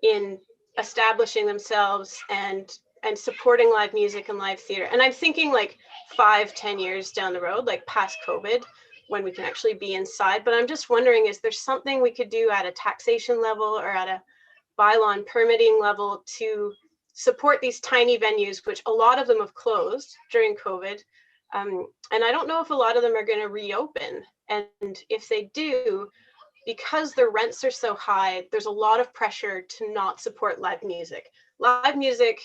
in establishing themselves and supporting live music and live theater. And I'm thinking like 5-10 years down the road, like past COVID, when we can actually be inside. But I'm just wondering, is there something we could do at a taxation level or at a bylaw and permitting level to support these tiny venues, which a lot of them have closed during COVID. And I don't know if a lot of them are going to reopen. And if they do, because their rents are so high, there's a lot of pressure to not support live music. Live music,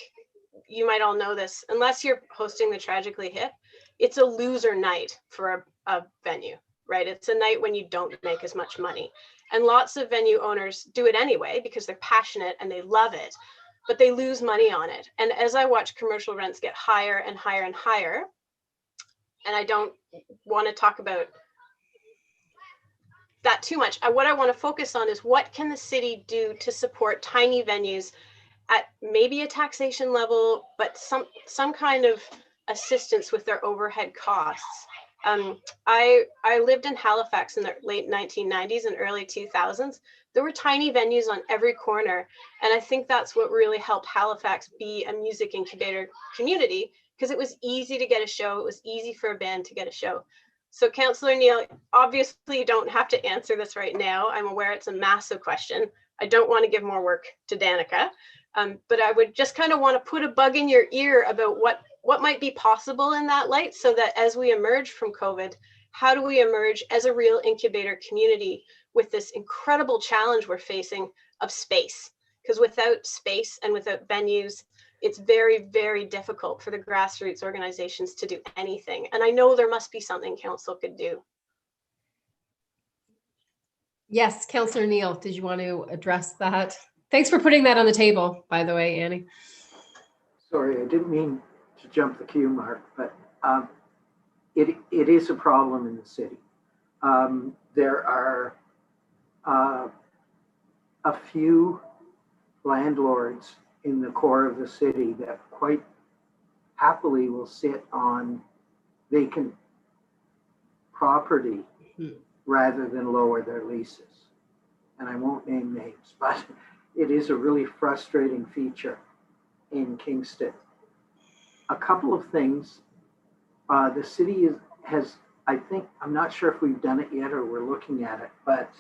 you might all know this, unless you're hosting the Tragically Hip, it's a loser night for a venue, right? It's a night when you don't make as much money. And lots of venue owners do it anyway because they're passionate and they love it, but they lose money on it. And as I watch commercial rents get higher and higher and higher, and I don't want to talk about that too much, what I want to focus on is what can the city do to support tiny venues at maybe a taxation level, but some kind of assistance with their overhead costs. I lived in Halifax in the late 1990s and early 2000s. There were tiny venues on every corner. And I think that's what really helped Halifax be a music incubator community, because it was easy to get a show. It was easy for a band to get a show. So Councillor Neil, obviously you don't have to answer this right now. I'm aware it's a massive question. I don't want to give more work to Danica, but I would just kind of want to put a bug in your ear about what might be possible in that light, so that as we emerge from COVID, how do we emerge as a real incubator community with this incredible challenge we're facing of space? Because without space and without venues, it's very, very difficult for the grassroots organizations to do anything. And I know there must be something council could do. Yes, Councillor Neal, did you want to address that? Thanks for putting that on the table, by the way, Annie. Sorry, I didn't mean to jump the queue, Mark, but it is a problem in the city. There are a few landlords in the core of the city that quite happily will sit on vacant property rather than lower their leases. And I won't name names, but it is a really frustrating feature in Kingston. A couple of things. The city has, I think, I'm not sure if we've done it yet or we're looking at it, but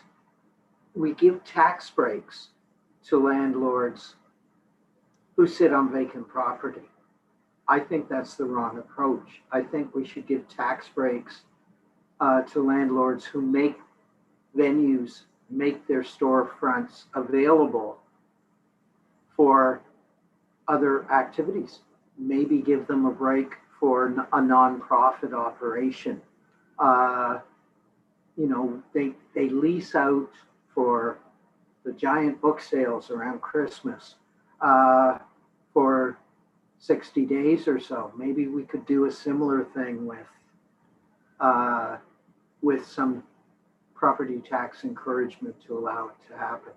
we give tax breaks to landlords who sit on vacant property. I think that's the wrong approach. I think we should give tax breaks to landlords who make venues, make their storefronts available for other activities. Maybe give them a break for a nonprofit operation. You know, they lease out for the giant book sales around Christmas for 60 days or so. Maybe we could do a similar thing with some property tax encouragement to allow it to happen.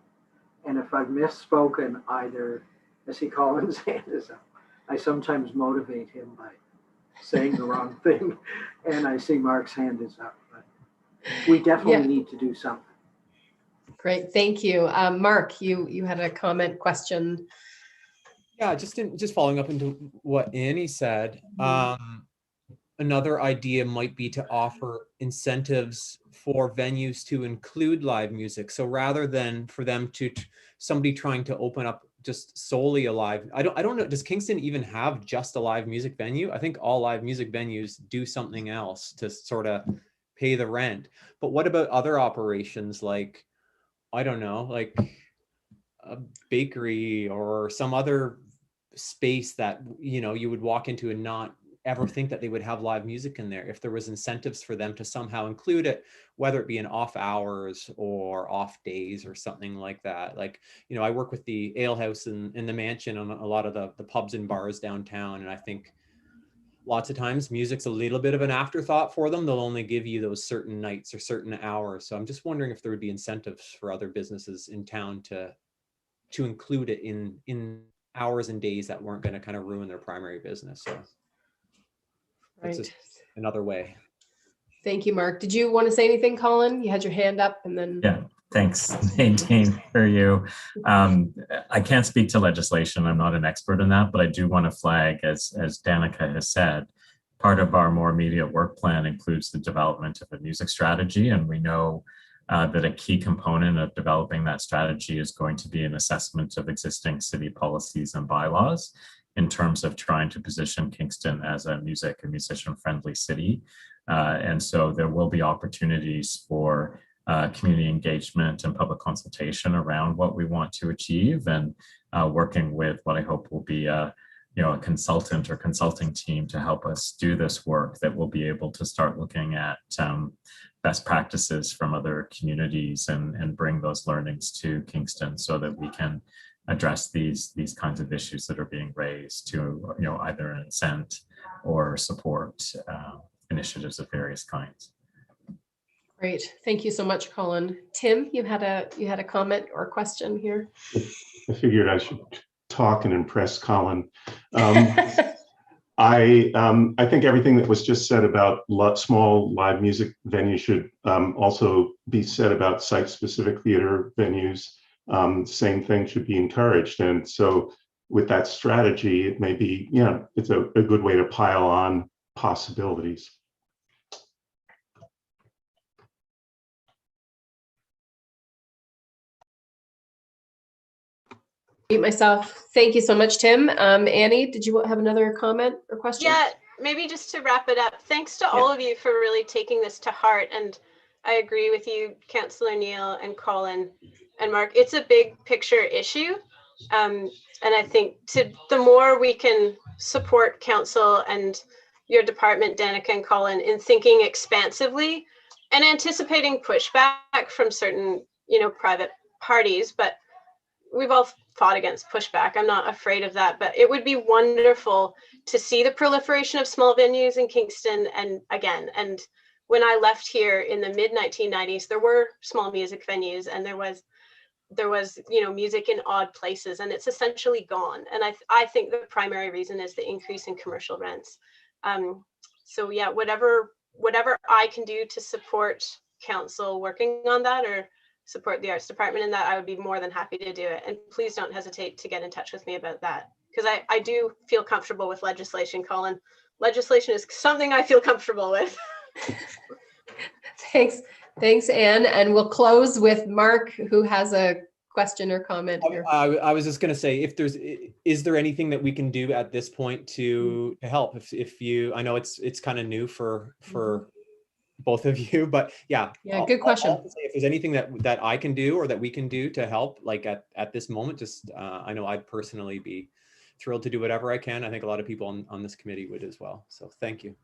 And if I've misspoken, either I see Colin's hand is up. I sometimes motivate him by saying the wrong thing, and I see Mark's hand is up. But we definitely need to do something. Great, thank you. Mark, you had a comment, question. Yeah, just following up into what Annie said. Another idea might be to offer incentives for venues to include live music. So rather than for them to somebody trying to open up just solely a live, I don't know, does Kingston even have just a live music venue? I think all live music venues do something else to sort of pay the rent. But what about other operations like, I don't know, like a bakery or some other space that, you know, you would walk into and not ever think that they would have live music in there? If there was incentives for them to somehow include it, whether it be in off hours or off days or something like that. Like, you know, I work with the Ale House and the Mansion on a lot of the pubs and bars downtown. And I think lots of times music's a little bit of an afterthought for them. They'll only give you those certain nights or certain hours. So I'm just wondering if there would be incentives for other businesses in town to include it in hours and days that weren't going to kind of ruin their primary business. So Right. it's just another way. Thank you, Mark. Did you want to say anything, Colin? You had your hand up and then. Yeah, thanks, Nadine, for you. I can't speak to legislation. I'm not an expert in that, but I do want to flag, as Danica has said, part of our more immediate work plan includes the development of a music strategy. And we know that a key component of developing that strategy is going to be an assessment of existing city policies and bylaws in terms of trying to position Kingston as a music and musician-friendly city. And so there will be opportunities for community engagement and public consultation around what we want to achieve, and working with what I hope will be a consultant or consulting team to help us do this work, that will be able to start looking at best practices from other communities and bring those learnings to Kingston so that we can address these kinds of issues that are being raised to, either incent or support initiatives of various kinds. Great, thank you so much, Colin. Tim, you had a comment or question here. I figured I should talk and impress Colin. I think everything that was just said about small live music venues should also be said about site-specific theater venues. Same thing should be encouraged. And so with that strategy, it may be, it's a good way to pile on possibilities. Myself. Thank you so much, Tim. Annie, did you have another comment or question? Yeah, maybe just to wrap it up. Thanks to all of you for really taking this to heart. And I agree with you, Councillor Neal and Colin and Mark. It's a big picture issue. And I think the more we can support council and your department, Danica and Colin, in thinking expansively and anticipating pushback from certain, private parties, but we've all fought against pushback. I'm not afraid of that, but it would be wonderful to see the proliferation of small venues in Kingston. And when I left here in the mid 1990s, there were small music venues, and there was music in odd places, and it's essentially gone. And I think the primary reason is the increase in commercial rents. So yeah, whatever I can do to support council working on that, or support the arts department in that, I would be more than happy to do it. And please don't hesitate to get in touch with me about that, because I do feel comfortable with legislation, Colin. Legislation is something I feel comfortable with. Thanks, Anne. And we'll close with Mark, who has a question or comment here. I was just going to say, is there anything that we can do at this point to help? If you, I know it's kind of new for both of you, but yeah. Good question. I'll say if there's anything that I can do or that we can do to help, like at this moment, just I know I'd personally be thrilled to do whatever I can. I think a lot of people on this committee would as well. So thank you.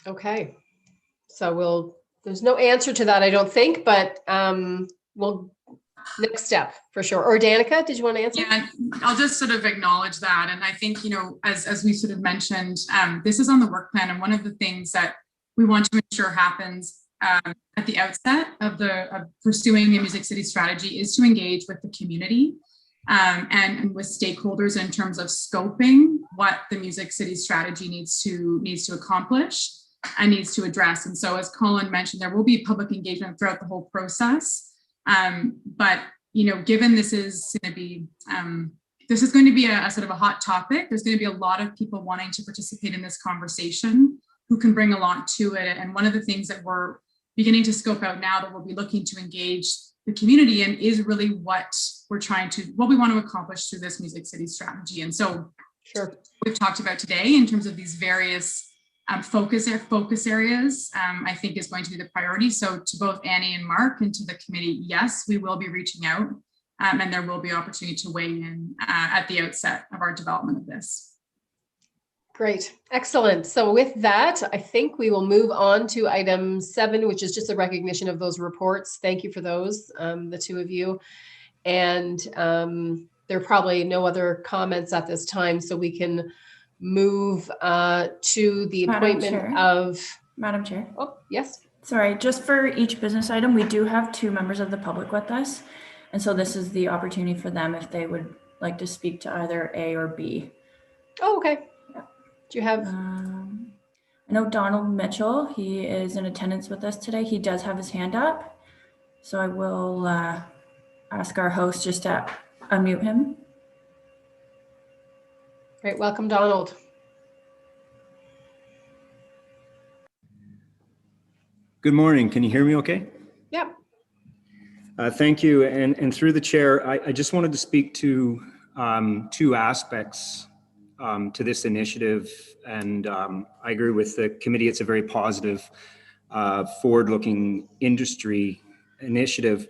Okay, so there's no answer to that, I don't think, but we'll next step for sure. Or Danica, did you want to answer? Yeah, I'll just sort of acknowledge that. And I think, as we sort of mentioned, this is on the work plan. And one of the things that we want to ensure happens at the outset of pursuing a Music City strategy is to engage with the community and with stakeholders in terms of scoping what the Music City strategy needs to accomplish and needs to address. And so, as Colin mentioned, there will be public engagement throughout the whole process. But given this is going to be a sort of a hot topic, there's going to be a lot of people wanting to participate in this conversation who can bring a lot to it. And one of the things that we're beginning to scope out now that we'll be looking to engage the community in is really what we want to accomplish through this Music City strategy. And so we've talked about today in terms of these various focus areas, I think is going to be the priority. So to both Annie and Mark and to the committee, yes, we will be reaching out and there will be opportunity to weigh in at the outset of our development of this. Great, excellent. So with that, I think we will move on to item 7, which is just a recognition of those reports. Thank you for those, the two of you. And there are probably no other comments at this time, so we can move to the appointment of... Madam Chair. Oh, yes. Sorry, just for each business item, we do have 2 members of the public with us. And so this is the opportunity for them if they would like to speak to either A or B. Oh, okay. Yeah. Do you have... I know Donald Mitchell, he is in attendance with us today. He does have his hand up. So I will ask our host just to unmute him. Great, welcome, Donald. Good morning. Can you hear me okay? Yeah. Thank you. And through the chair, I just wanted to speak to 2 aspects to this initiative. And I agree with the committee. It's a very positive, forward-looking industry initiative.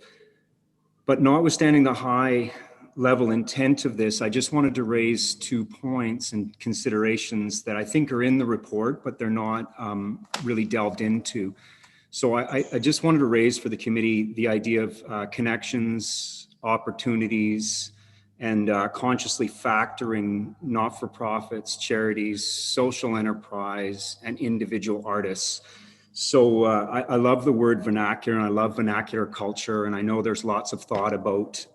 But notwithstanding the high level intent of this, I just wanted to raise 2 points and considerations that I think are in the report, but they're not really delved into. So I just wanted to raise for the committee the idea of connections, opportunities, and consciously factoring not-for-profits, charities, social enterprise, and individual artists. So I love the word vernacular, and I love vernacular culture, and I know there's lots of thought about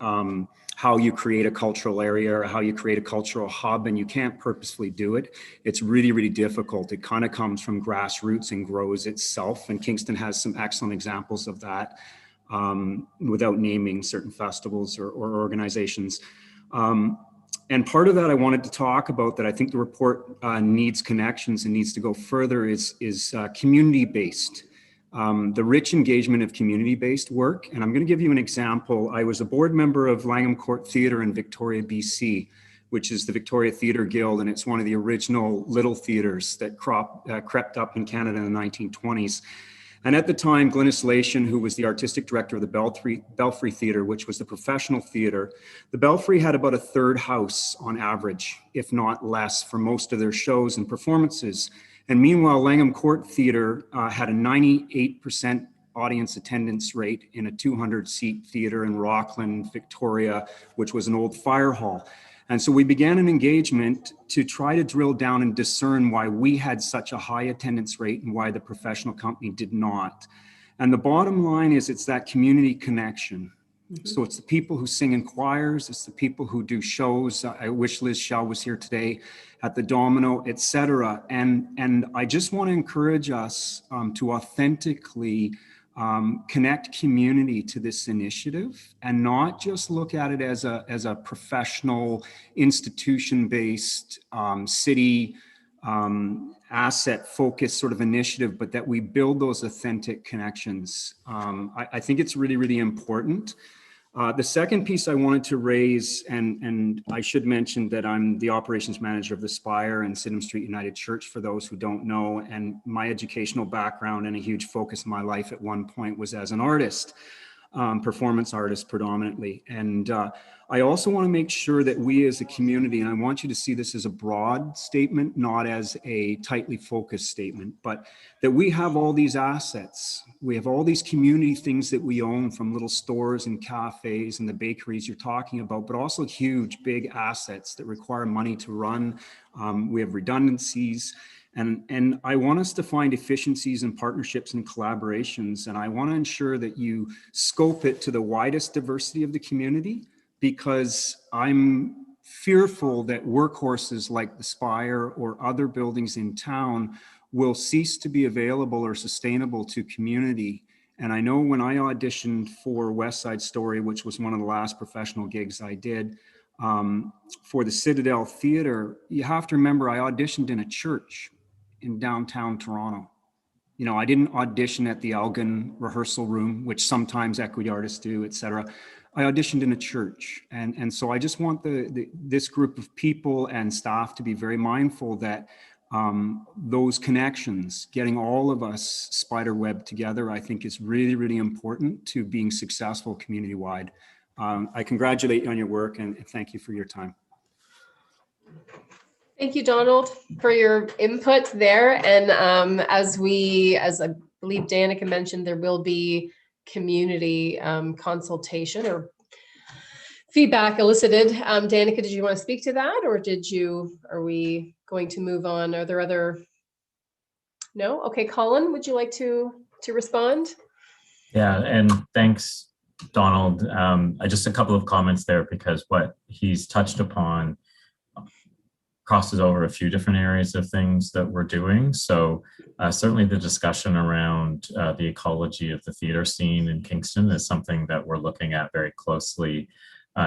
how you create a cultural area or how you create a cultural hub, and you can't purposefully do it. It's really, really difficult. It kind of comes from grassroots and grows itself, and Kingston has some excellent examples of that without naming certain festivals or organizations. And part of that I wanted to talk about that I think the report needs connections and needs to go further is community-based. The rich engagement of community-based work. And I'm going to give you an example. I was a board member of Langham Court Theatre in Victoria, BC, which is the Victoria Theatre Guild, and it's one of the original little theatres that crept up in Canada in the 1920s. And at the time, Glynis Lation, who was the artistic director of the Belfry Theatre, which was the professional theatre, the Belfry had about a third house on average, if not less, for most of their shows and performances. And meanwhile, Langham Court Theatre had a 98% audience attendance rate in a 200-seat theatre in Rockland, Victoria, which was an old fire hall. And so we began an engagement to try to drill down and discern why we had such a high attendance rate and why the professional company did not. And the bottom line is it's that community connection. So it's the people who sing in choirs, it's the people who do shows. I wish Liz Shaw was here today at the Domino, etc. And I just want to encourage us to authentically connect community to this initiative and not just look at it as a professional, institution-based, city asset-focused sort of initiative, but that we build those authentic connections. I think it's really, really important. The second piece I wanted to raise, and I should mention that I'm the operations manager of the Spire and Sydenham Street United Church, for those who don't know, and my educational background and a huge focus of my life at one point was as an artist, performance artist predominantly. And I also want to make sure that we as a community, and I want you to see this as a broad statement, not as a tightly focused statement, but that we have all these assets. We have all these community things that we own, from little stores and cafes and the bakeries you're talking about, but also huge, big assets that require money to run. We have redundancies. And I want us to find efficiencies and partnerships and collaborations. And I want to ensure that you scope it to the widest diversity of the community, because I'm fearful that workhorses like the Spire or other buildings in town will cease to be available or sustainable to community. And I know when I auditioned for West Side Story, which was one of the last professional gigs I did, for the Citadel Theatre, you have to remember I auditioned in a church in downtown Toronto. You know, I didn't audition at the Elgin rehearsal room, which sometimes equity artists do, et cetera. I auditioned in a church. And so I just want this group of people and staff to be very mindful that those connections, getting all of us spiderweb together, I think is really, really important to being successful community-wide. I congratulate you on your work and thank you for your time. Thank you, Donald, for your input there. And as I believe Danica mentioned, there will be community consultation or feedback elicited. Danica, did you want to speak to that, or are we going to move on? Are there other? No? Okay, Colin, would you like to respond? Yeah, and thanks, Donald. Just a couple of comments there, because what he's touched upon crosses over a few different areas of things that we're doing. So certainly the discussion around the ecology of the theater scene in Kingston is something that we're looking at very closely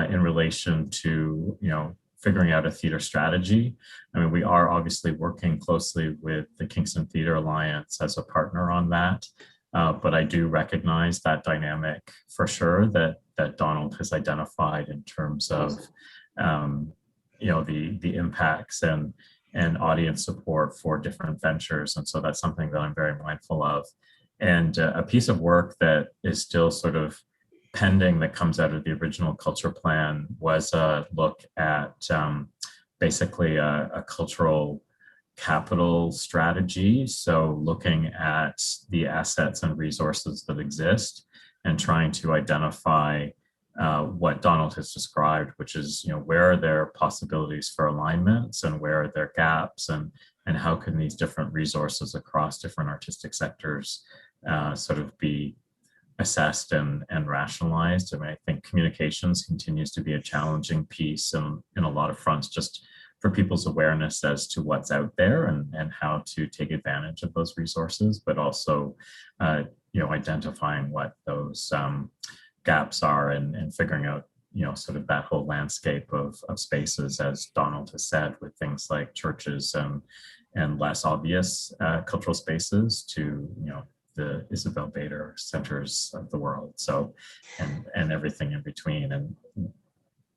in relation to, figuring out a theater strategy. I mean, we are obviously working closely with the Kingston Theater Alliance as a partner on that. But I do recognize that dynamic for sure that Donald has identified in terms of the impacts and audience support for different ventures. And so that's something that I'm very mindful of. And a piece of work that is still sort of pending that comes out of the original culture plan was a look at basically a cultural capital strategy. So looking at the assets and resources that exist and trying to identify what Donald has described, which is, where are there possibilities for alignments and where are there gaps, and how can these different resources across different artistic sectors sort of be assessed and rationalized. I mean, I think communications continues to be a challenging piece in a lot of fronts, just for people's awareness as to what's out there and how to take advantage of those resources, but also, identifying what those gaps are and figuring out, sort of that whole landscape of spaces, as Donald has said, with things like churches and less obvious cultural spaces to, the Isabel Bader centers of the world. So, and everything in between. And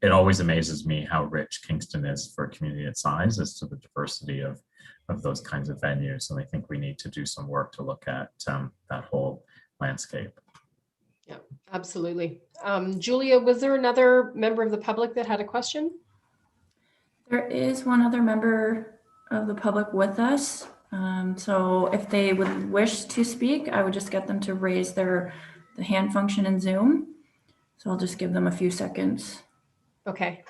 it always amazes me how rich Kingston is for a community its size as to the diversity of those kinds of venues. And I think we need to do some work to look at that whole landscape. Yeah, absolutely. Julia, was there another member of the public that had a question? There is one other member of the public with us. So if they would wish to speak, I would just get them to raise the hand function in Zoom. So I'll just give them a few seconds, Okay.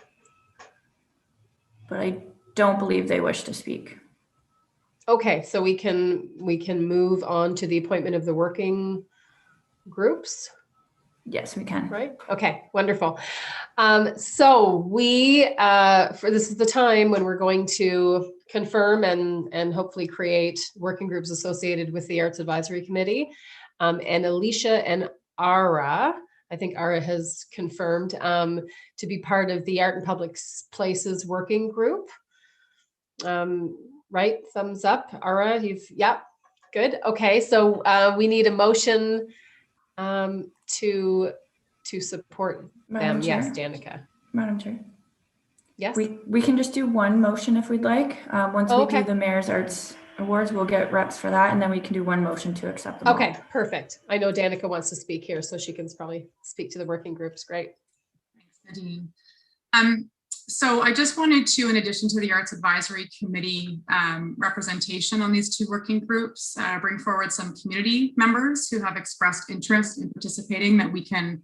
but I don't believe they wish to speak. Okay, so we can move on to the appointment of the working groups. Yes, we can. Right. Okay, wonderful. So we, for this is the time when we're going to confirm and hopefully create working groups associated with the Arts Advisory Committee. And Alicia and Ara, I think Ara has confirmed to be part of the Art and Public Places Working Group. Right, thumbs up. Ara, yeah, good. Okay, so we need a motion to support Madam them. Chair? Yes, Danica. Madam Chair. Yes. We can just do one motion if we'd like. Once we Okay. do the Mayor's Arts Awards, we'll get reps for that, and then we can do one motion to accept them all. Okay, perfect. I know Danica wants to speak here, so she can probably speak to the working groups. Great. Thanks, Nadine. So I just wanted to, in addition to the Arts Advisory Committee representation on these two working groups, bring forward some community members who have expressed interest in participating that we can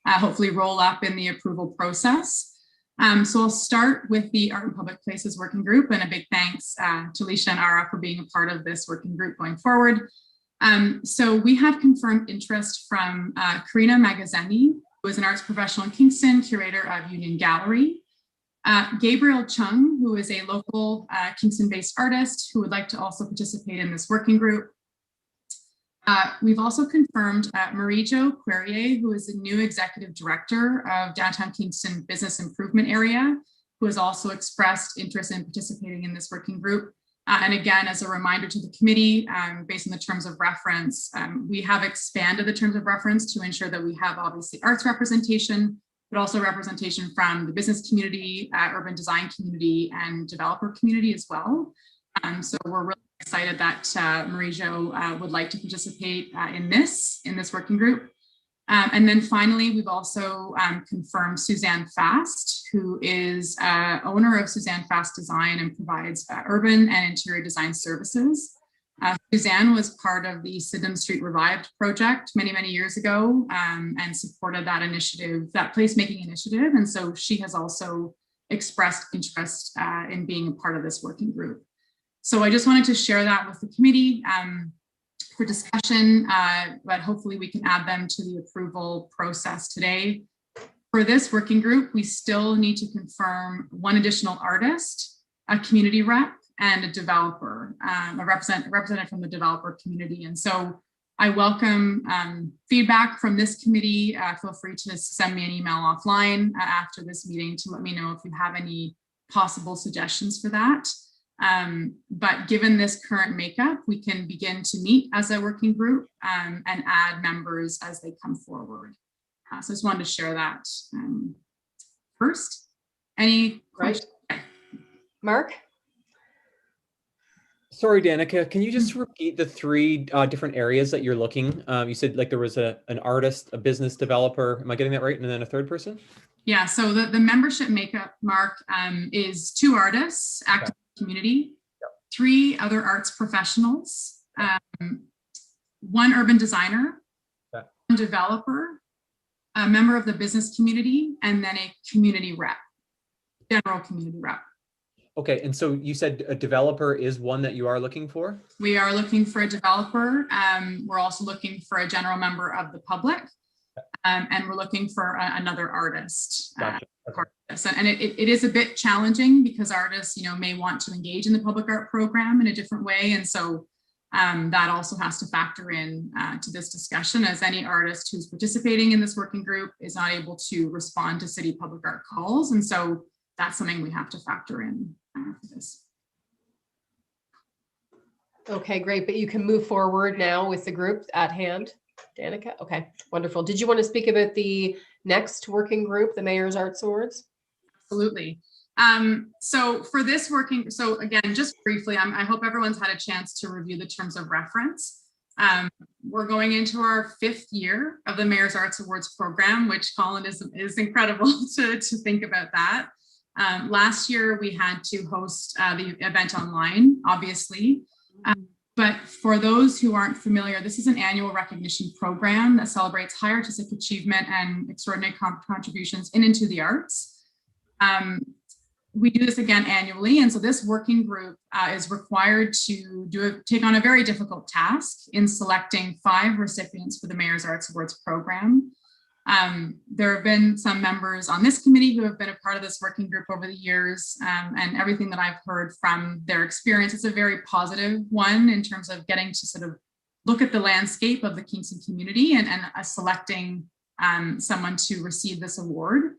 hopefully roll up in the approval process. So I'll start with the Art and Public Places Working Group, and a big thanks to Alicia and Ara for being a part of this working group going forward. So we have confirmed interest from Karina Magazzini, who is an arts professional in Kingston, curator of Union Gallery. Gabriel Chung, who is a local Kingston-based artist who would like to also participate in this working group. We've also confirmed Marie-Jo Querier, who is the new executive director of Downtown Kingston Business Improvement Area, who has also expressed interest in participating in this working group. And again, as a reminder to the committee, based on the terms of reference, we have expanded the terms of reference to ensure that we have obviously arts representation, but also representation from the business community, urban design community, and developer community as well. So we're really excited that Marie-Jo would like to participate in this working group. And then finally, we've also confirmed Suzanne Fast, who is owner of Suzanne Fast Design and provides urban and interior design services. Suzanne was part of the Sydenham Street Revived project many, many years ago and supported that initiative, that placemaking initiative. And so she has also expressed interest in being a part of this working group. So I just wanted to share that with the committee for discussion, but hopefully we can add them to the approval process today. For this working group, we still need to confirm one additional artist, a community rep, and a developer, a representative from the developer community. And so I welcome feedback from this committee. Feel free to send me an email offline after this meeting to let me know if you have any possible suggestions for that. But given this current makeup, we can begin to meet as a working group and add members as they come forward. So I just wanted to share that first. Any questions? Right. Mark? Sorry, Danica, can you just repeat the three different areas that you're looking? You said like there was an artist, a business developer. Am I getting that right? And then a third person? Yeah, so the membership makeup, Mark, is 2 artists, active community, 3 other arts professionals, 1 urban designer, 1 developer, a member of the business community, and then a community rep, general community rep. Okay, and so you said a developer is one that you are looking for? We are looking for a developer. We're also looking for a general member of the public, and we're looking for another artist. Gotcha. And it is a bit challenging because artists, may want to engage in the public art program in a different way. And so that also has to factor in to this discussion, as any artist who's participating in this working group is not able to respond to city public art calls. And so that's something we have to factor in for this. Okay, great. But you can move forward now with the group at hand. Danica? Okay, wonderful. Did you want to speak about the next working group, the Mayor's Arts Awards? Absolutely. So for this working, so again, just briefly, I hope everyone's had a chance to review the terms of reference. We're going into our 5th year of the Mayor's Arts Awards program, which, Colin, is incredible to think about that. Last year, we had to host the event online, obviously. But for those who aren't familiar, this is an annual recognition program that celebrates high artistic achievement and extraordinary contributions in and to the arts. We do this again annually, and so this working group is required to take on a very difficult task in selecting 5 recipients for the Mayor's Arts Awards program. There have been some members on this committee who have been a part of this working group over the years, and everything that I've heard from their experience is a very positive one in terms of getting to sort of look at the landscape of the Kingston community and selecting someone to receive this award.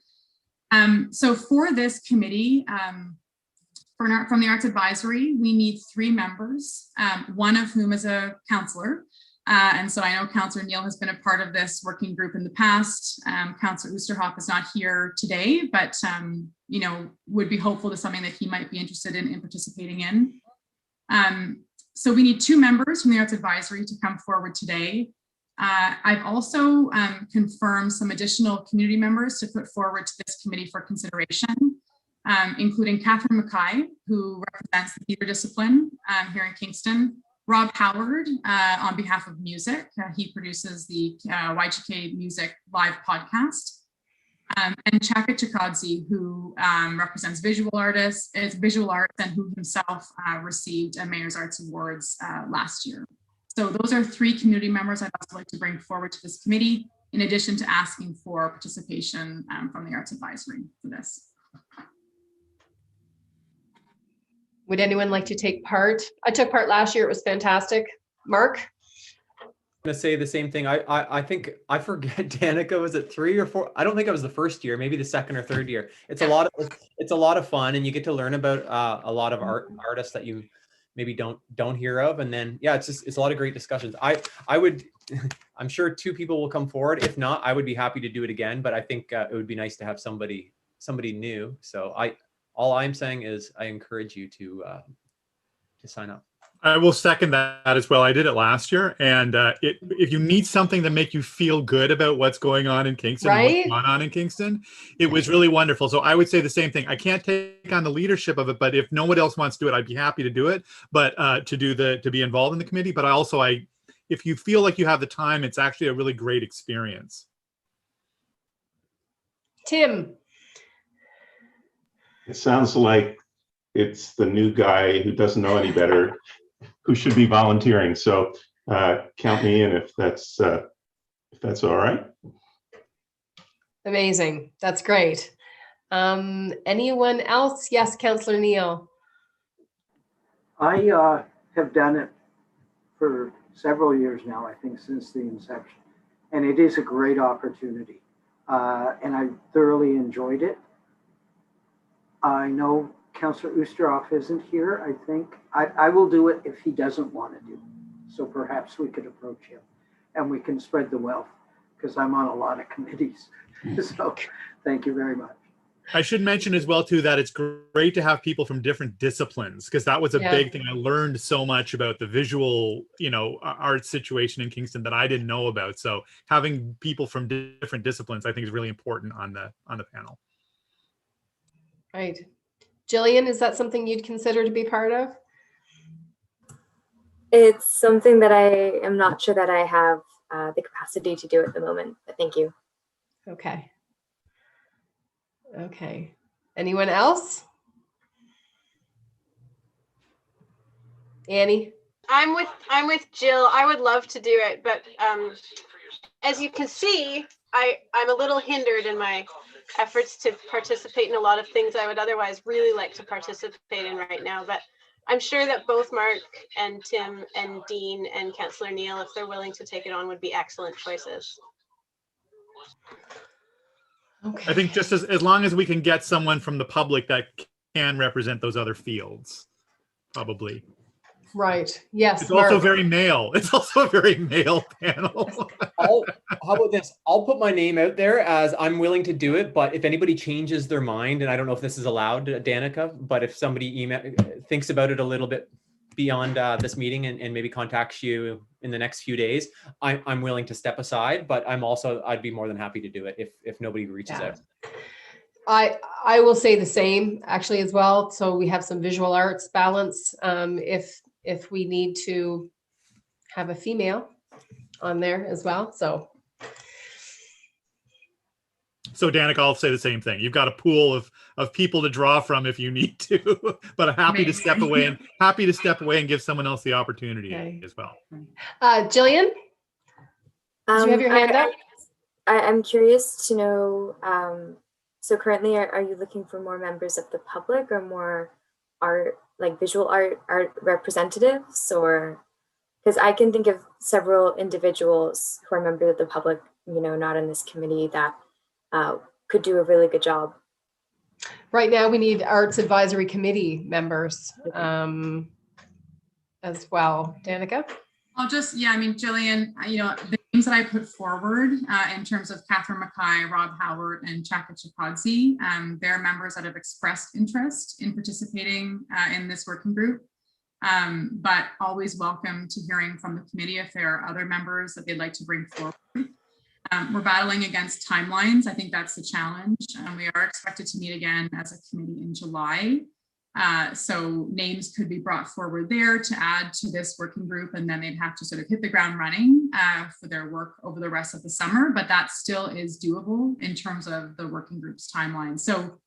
So for this committee, from the Arts Advisory, we need 3 members, one of whom is a counselor. And so I know Councillor Neal has been a part of this working group in the past. Councillor Oosterhoff is not here today, but you know, would be hopeful to something that he might be interested in participating in. So we need 2 members from the Arts Advisory to come forward today. I've also confirmed some additional community members to put forward to this committee for consideration, including Catherine Mackay, who represents the theatre discipline here in Kingston, Rob Howard on behalf of music. He produces the Y2K Music Live podcast, and Chaka Chikadze, who represents visual arts and who himself received a Mayor's Arts Awards last year. So those are 3 community members I'd also like to bring forward to this committee, in addition to asking for participation from the Arts Advisory for this. Would anyone like to take part? I took part last year. It was fantastic. Mark? I'm going to say the same thing. I think, I forget, Danica, was it 3 or 4? I don't think it was the first year, maybe the 2nd or 3rd year. It's a lot of fun, and you get to learn about a lot of artists that you maybe don't hear of, and then it's a lot of great discussions. I would I'm sure 2 people will come forward. If not, I would be happy to do it again, but I think it would be nice to have somebody new. So all I'm saying is I encourage you to sign up. I will second that as well. I did it last year, and if you need something to make you feel good about what's going on in Kingston, right? What's going on in Kingston, it was really wonderful. So I would say the same thing. I can't take on the leadership of it, but if no one else wants to do it, I'd be happy to do it. But to be involved in the committee. But if you feel like you have the time, it's actually a really great experience. Tim. It sounds like it's the new guy who doesn't know any better who should be volunteering. So count me in if that's all right. Amazing. That's great. Anyone else? Yes, Councillor Neal. I have done it for several years now, I think since the inception, and it is a great opportunity, and I thoroughly enjoyed it. I know Councillor Oosterhoff isn't here. I think I will do it if he doesn't want to do it. So perhaps we could approach him and we can spread the wealth, because I'm on a lot of committees. So thank you very much. I should mention as well too that it's great to have people from different disciplines, because that was a big thing. I learned so much about the visual, arts situation in Kingston that I didn't know about. So having people from different disciplines, I think, is really important on the panel. Right. Jillian, is that something you'd consider to be part of? It's something that I am not sure that I have the capacity to do at the moment, but thank you. Okay. Okay. Anyone else? Annie? I'm with Jill. I would love to do it, but as you can see, I'm a little hindered in my efforts to participate in a lot of things I would otherwise really like to participate in right now. But I'm sure that both Mark and Tim and Dean and Councillor Neal, if they're willing to take it on, would be excellent choices. Okay. I think just as long as we can get someone from the public that can represent those other fields, probably. Right. Yes. It's also Mark. very male. It's also a very male panel. How about this? I'll put my name out there as I'm willing to do it, but if anybody changes their mind, and I don't know if this is allowed, Danica, but if somebody thinks about it a little bit beyond this meeting and maybe contacts you in the next few days, I'm willing to step aside, but I'd be more than happy to do it if nobody reaches out. I will say the same actually as well. So we have some visual arts balance. If we need to have a female on there as well. So Danica, I'll say the same thing. You've got a pool of people to draw from if you need to, but I'm happy to step away and give someone else the opportunity as well. Jillian, did you have your hand up? I'm curious to know, so currently are you looking for more members of the public or more art, like visual art representatives, or because I can think of several individuals who are members of the public, not in this committee, that could do a really good job. Right now we need Arts Advisory Committee members as well. Danica? Jillian, the names that I put forward in terms of Catherine Mackay, Rob Howard, and Chaka Chikadze, they're members that have expressed interest in participating in this working group, but always welcome to hearing from the committee if there are other members that they'd like to bring forward. We're battling against timelines. I think that's the challenge. We are expected to meet again as a committee in July. So names could be brought forward there to add to this working group, and then they'd have to sort of hit the ground running for their work over the rest of the summer, but that still is doable in terms of the working group's timeline. So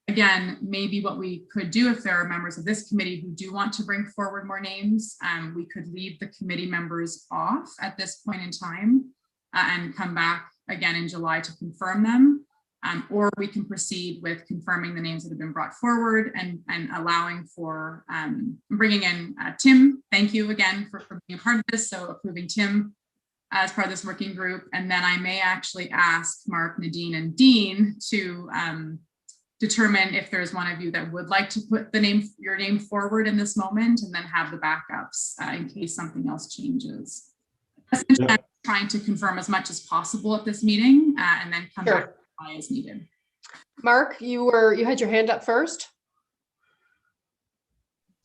again, maybe what we could do if there are members of this committee who do want to bring forward more names, we could leave the committee members off at this point in time and come back again in July to confirm them. Or we can proceed with confirming the names that have been brought forward and allowing for bringing in Tim. Thank you again for being a part of this. So approving Tim as part of this working group. And then I may actually ask Mark, Nadine, and Dean to determine if there's one of you that would like to put your name forward in this moment, and then have the backups in case something else changes. Essentially, I'm trying to confirm as much as possible at this meeting and then come back as needed. Mark, you had your hand up first.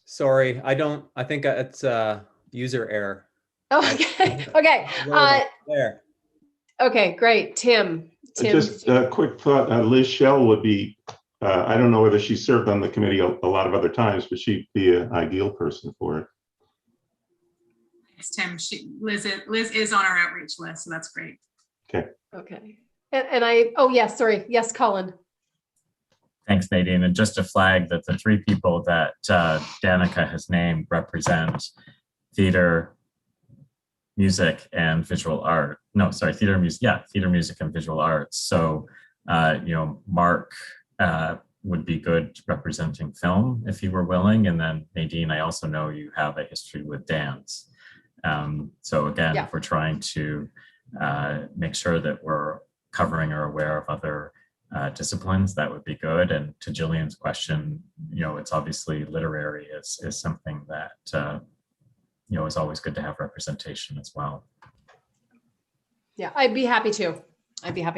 Sorry, I think it's user error. Oh, okay. Okay. There. Okay, great. Tim. Just a quick thought. Liz Shell would be, I don't know whether she served on the committee a lot of other times, but she'd be an ideal person for it. Thanks, Tim. Liz is on our outreach list, so that's great. Okay. Okay. Yes, Colin. Thanks, Nadine. And just to flag that the three people that Danica has named represent theater, music, and visual art. No, sorry, theater, music, and visual arts. So, Mark would be good representing film if he were willing. And then Nadine, I also know you have a history with dance. So again, if we're trying to make sure that we're covering or aware of other disciplines, that would be good. And to Jillian's question, it's obviously literary is something that, is always good to have representation as well. Yeah, I'd be happy to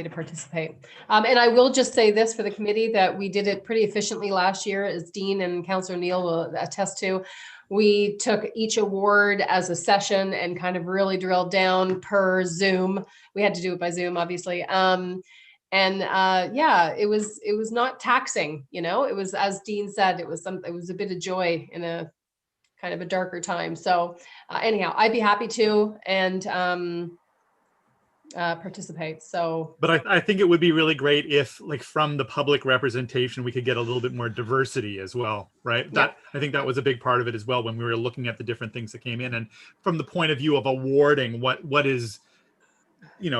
participate. And I will just say this for the committee, that we did it pretty efficiently last year, as Dean and Councillor Neal will attest to. We took each award as a session and kind of really drilled down per Zoom. We had to do it by Zoom, obviously. It was not taxing, it was, as Dean said, it was a bit of joy in a kind of a darker time. So anyhow, I'd be happy to and participate. So, but I think it would be really great if, like, from the public representation, we could get a little bit more diversity as well, right? I think that was a big part of it as well when we were looking at the different things that came in, and from the point of view of awarding what is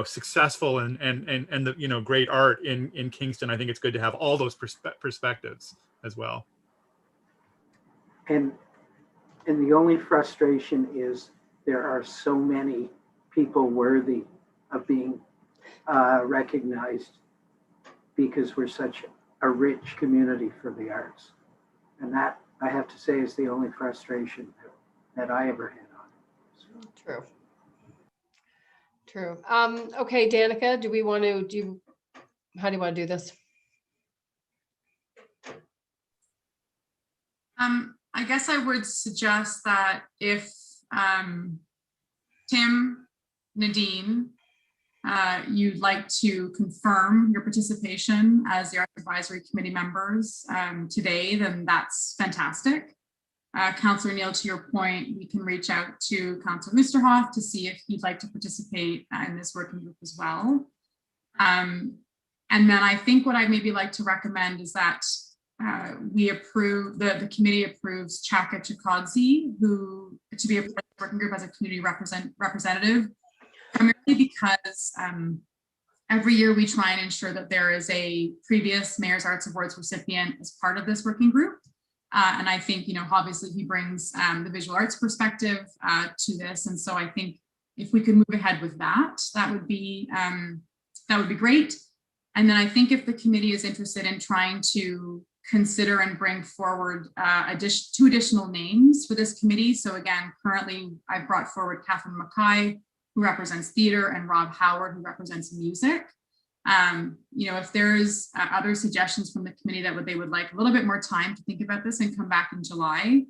successful and the great art in Kingston. I think it's good to have all those perspectives as well. And the only frustration is there are so many people worthy of being recognized, because we're such a rich community for the arts. And that, I have to say, is the only frustration. that I ever had on it. So, True. Okay, Danica, do we want to do, how do you want to do this? I guess I would suggest that if Tim, Nadine, you'd like to confirm your participation as the Arts Advisory Committee members today, then that's fantastic. Councillor Neal, to your point, we can reach out to Councillor Oosterhoff to see if he'd like to participate in this working group as well. And then I think what I'd maybe like to recommend is that we approve, the committee approves Chaka Chikadze, who to be a part of the working group as a community representative, primarily because every year we try and ensure that there is a previous Mayor's Arts Awards recipient as part of this working group. And I think, you know, obviously he brings the visual arts perspective to this. And so I think if we could move ahead with that, that would be great. And then I think if the committee is interested in trying to consider and bring forward two additional names for this committee. So again, currently I've brought forward Catherine Mackay, who represents theater, and Rob Howard, who represents music. You know, if there's other suggestions from the committee that they would like a little bit more time to think about this and come back in July,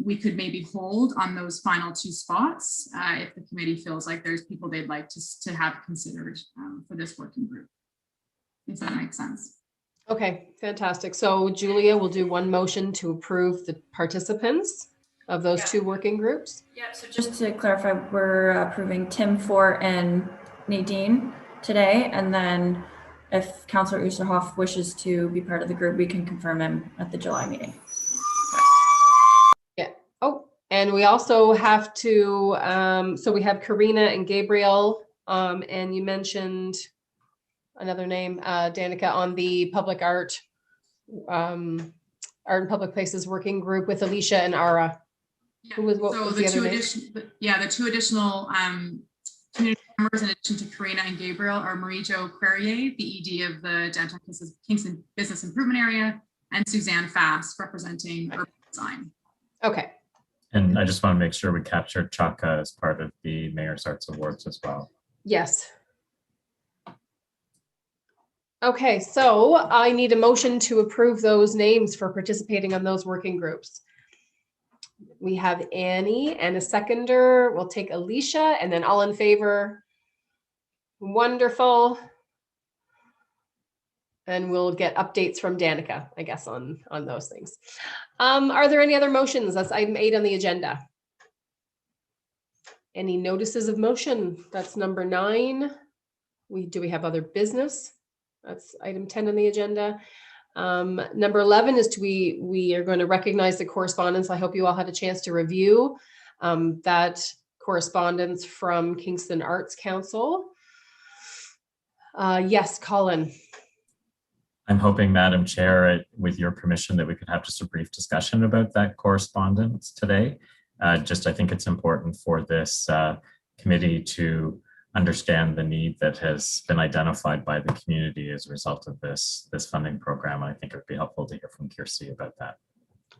we could maybe hold on those final two spots if the committee feels like there's people they'd like to have considered for this working group. If that makes sense. Okay, fantastic. So Julia will do one motion to approve the participants of those two working groups. Yeah, so just to clarify, we're approving Tim Fort and Nadine today, and then if Councillor Oosterhoff wishes to be part of the group, we can confirm him at the July meeting. Yeah. Oh, and we also have to, so we have Karina and Gabriel, and you mentioned another name, Danica, on the public art and public places working group with Alicia and Ara. Yeah. Who was, what so was the the two other name? the two additional community members in addition to Karina and Gabriel are Marie-Jo Querrier, the ED of the Downtown Kingston Business Improvement Area, and Suzanne Fast, representing urban design. Okay. And I just want to make sure we capture Chaka as part of the Mayor's Arts Awards as well. Yes. Okay, so I need a motion to approve those names for participating on those working groups. We have Annie and a seconder. We'll take Alicia and then all in favor. Wonderful. And we'll get updates from Danica, I guess, on those things. Are there any other motions? That's item 8 on the agenda. Any notices of motion? That's number 9. Do we have other business? That's item 10 on the agenda. Number 11 is we are going to recognize the correspondence. I hope you all had a chance to review that correspondence from Kingston Arts Council. Yes, Colin. I'm hoping, Madam Chair, with your permission, that we could have just a brief discussion about that correspondence today. I think it's important for this committee to understand the need that has been identified by the community as a result of this funding program. I think it would be helpful to hear from Kiersey about that.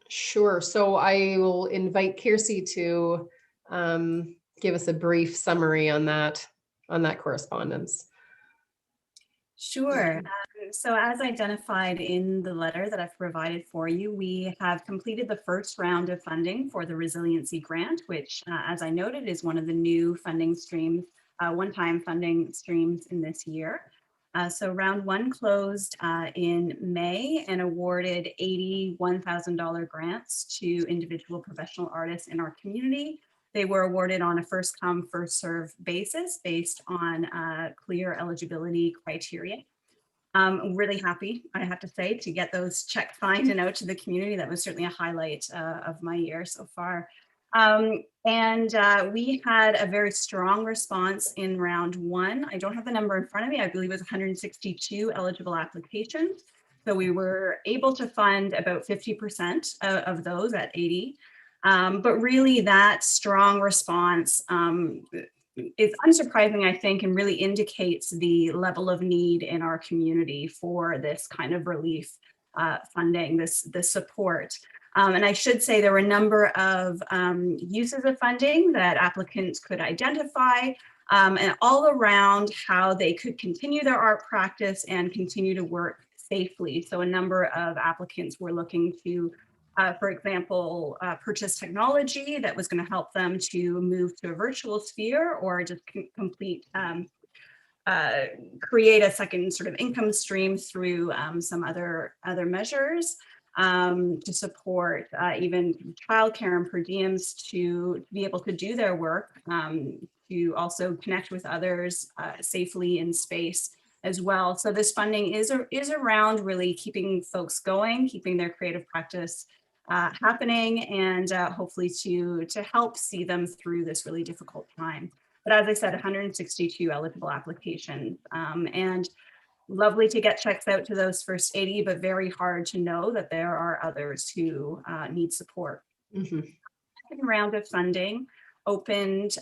Sure. So I will invite Kiersey to give us a brief summary on that correspondence. Sure. So as identified in the letter that I've provided for you, we have completed the first round of funding for the Resiliency Grant, which, as I noted, is one of the new funding streams, one-time funding streams in this year. So round 1 closed in May and awarded $81,000 grants to individual professional artists in our community. They were awarded on a first come, first serve basis based on clear eligibility criteria. I'm really happy, I have to say, to get those checks signed and out to the community. That was certainly a highlight of my year so far. We had a very strong response in round 1. I don't have the number in front of me. I believe it was 162 eligible applications. So we were able to fund about 50% of those at 80. But really that strong response is unsurprising, I think, and really indicates the level of need in our community for this kind of relief funding, this support. And I should say there were a number of uses of funding that applicants could identify, and all around how they could continue their art practice and continue to work safely. So a number of applicants were looking to, for example, purchase technology that was going to help them to move to a virtual sphere, or just create a second sort of income stream through some other measures to support even childcare and per diems to be able to do their work, to also connect with others safely in space as well. So this funding is around really keeping folks going, keeping their creative practice happening, and hopefully to help see them through this really difficult time. But as I said, 162 eligible applications, and lovely to get checks out to those first 80, but very hard to know that there are others who need support. Mm-hmm. Second round of funding opened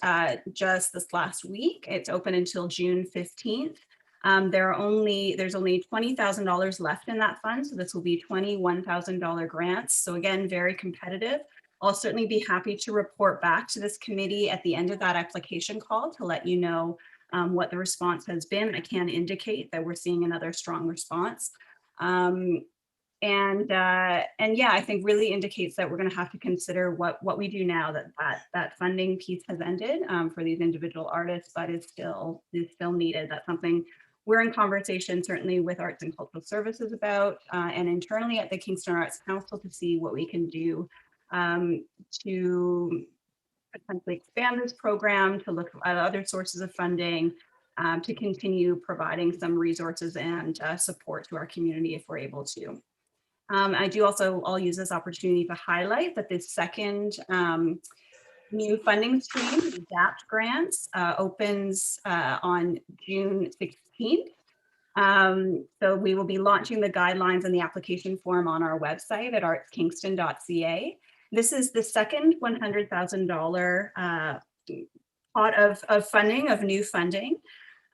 just this last week. It's open until June 15th. There's only $20,000 left in that fund, so this will be $21,000 grants. So again, very competitive. I'll certainly be happy to report back to this committee at the end of that application call to let you know what the response has been. I can indicate that we're seeing another strong response. And yeah, I think really indicates that we're going to have to consider what we do now that funding piece has ended for these individual artists, but is still needed. That's something we're in conversation certainly with Arts and Cultural Services about, and internally at the Kingston Arts Council to see what we can do to potentially expand this program, to look at other sources of funding, to continue providing some resources and support to our community if we're able to. I'll use this opportunity to highlight that this second new funding stream, the ADAPT grants, opens on June 16th. So we will be launching the guidelines and the application form on our website at artskingston.ca. This is the second $100,000 pot of funding, of new funding.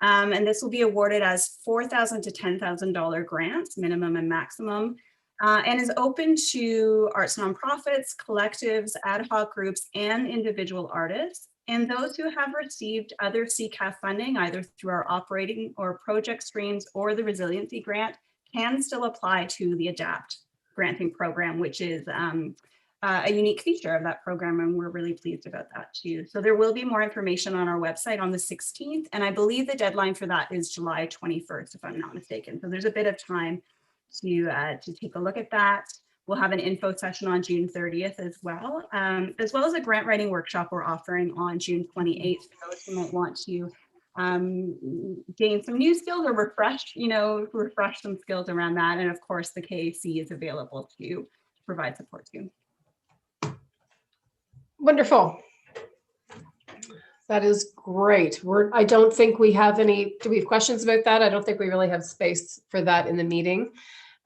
And this will be awarded as $4,000 to $10,000 grants, minimum and maximum, and is open to arts nonprofits, collectives, ad hoc groups, and individual artists. And those who have received other CCAF funding, either through our operating or project streams or the resiliency grant, can still apply to the ADAPT granting program, which is a unique feature of that program, and we're really pleased about that too. So there will be more information on our website on the 16th, and I believe the deadline for that is July 21st, if I'm not mistaken. So there's a bit of time to take a look at that. We'll have an info session on June 30th as well as a grant writing workshop we're offering on June 28th for those who might want to gain some new skills or refresh some skills around that. And of course, the KAC is available to provide support to. Wonderful. That is great. I don't think we have any, do we have questions about that? I don't think we really have space for that in the meeting.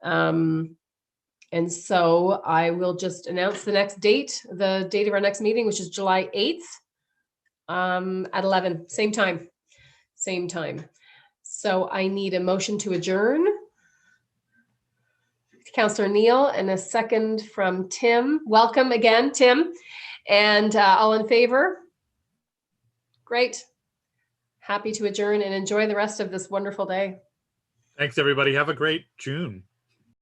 And so I will just announce the next date, the date of our next meeting, which is July 8th at 11, same time. So I need a motion to adjourn. Councillor Neal, and a second from Tim. Welcome again, Tim. And all in favor? Great. Happy to adjourn and enjoy the rest of this wonderful day. Thanks, everybody. Have a great June.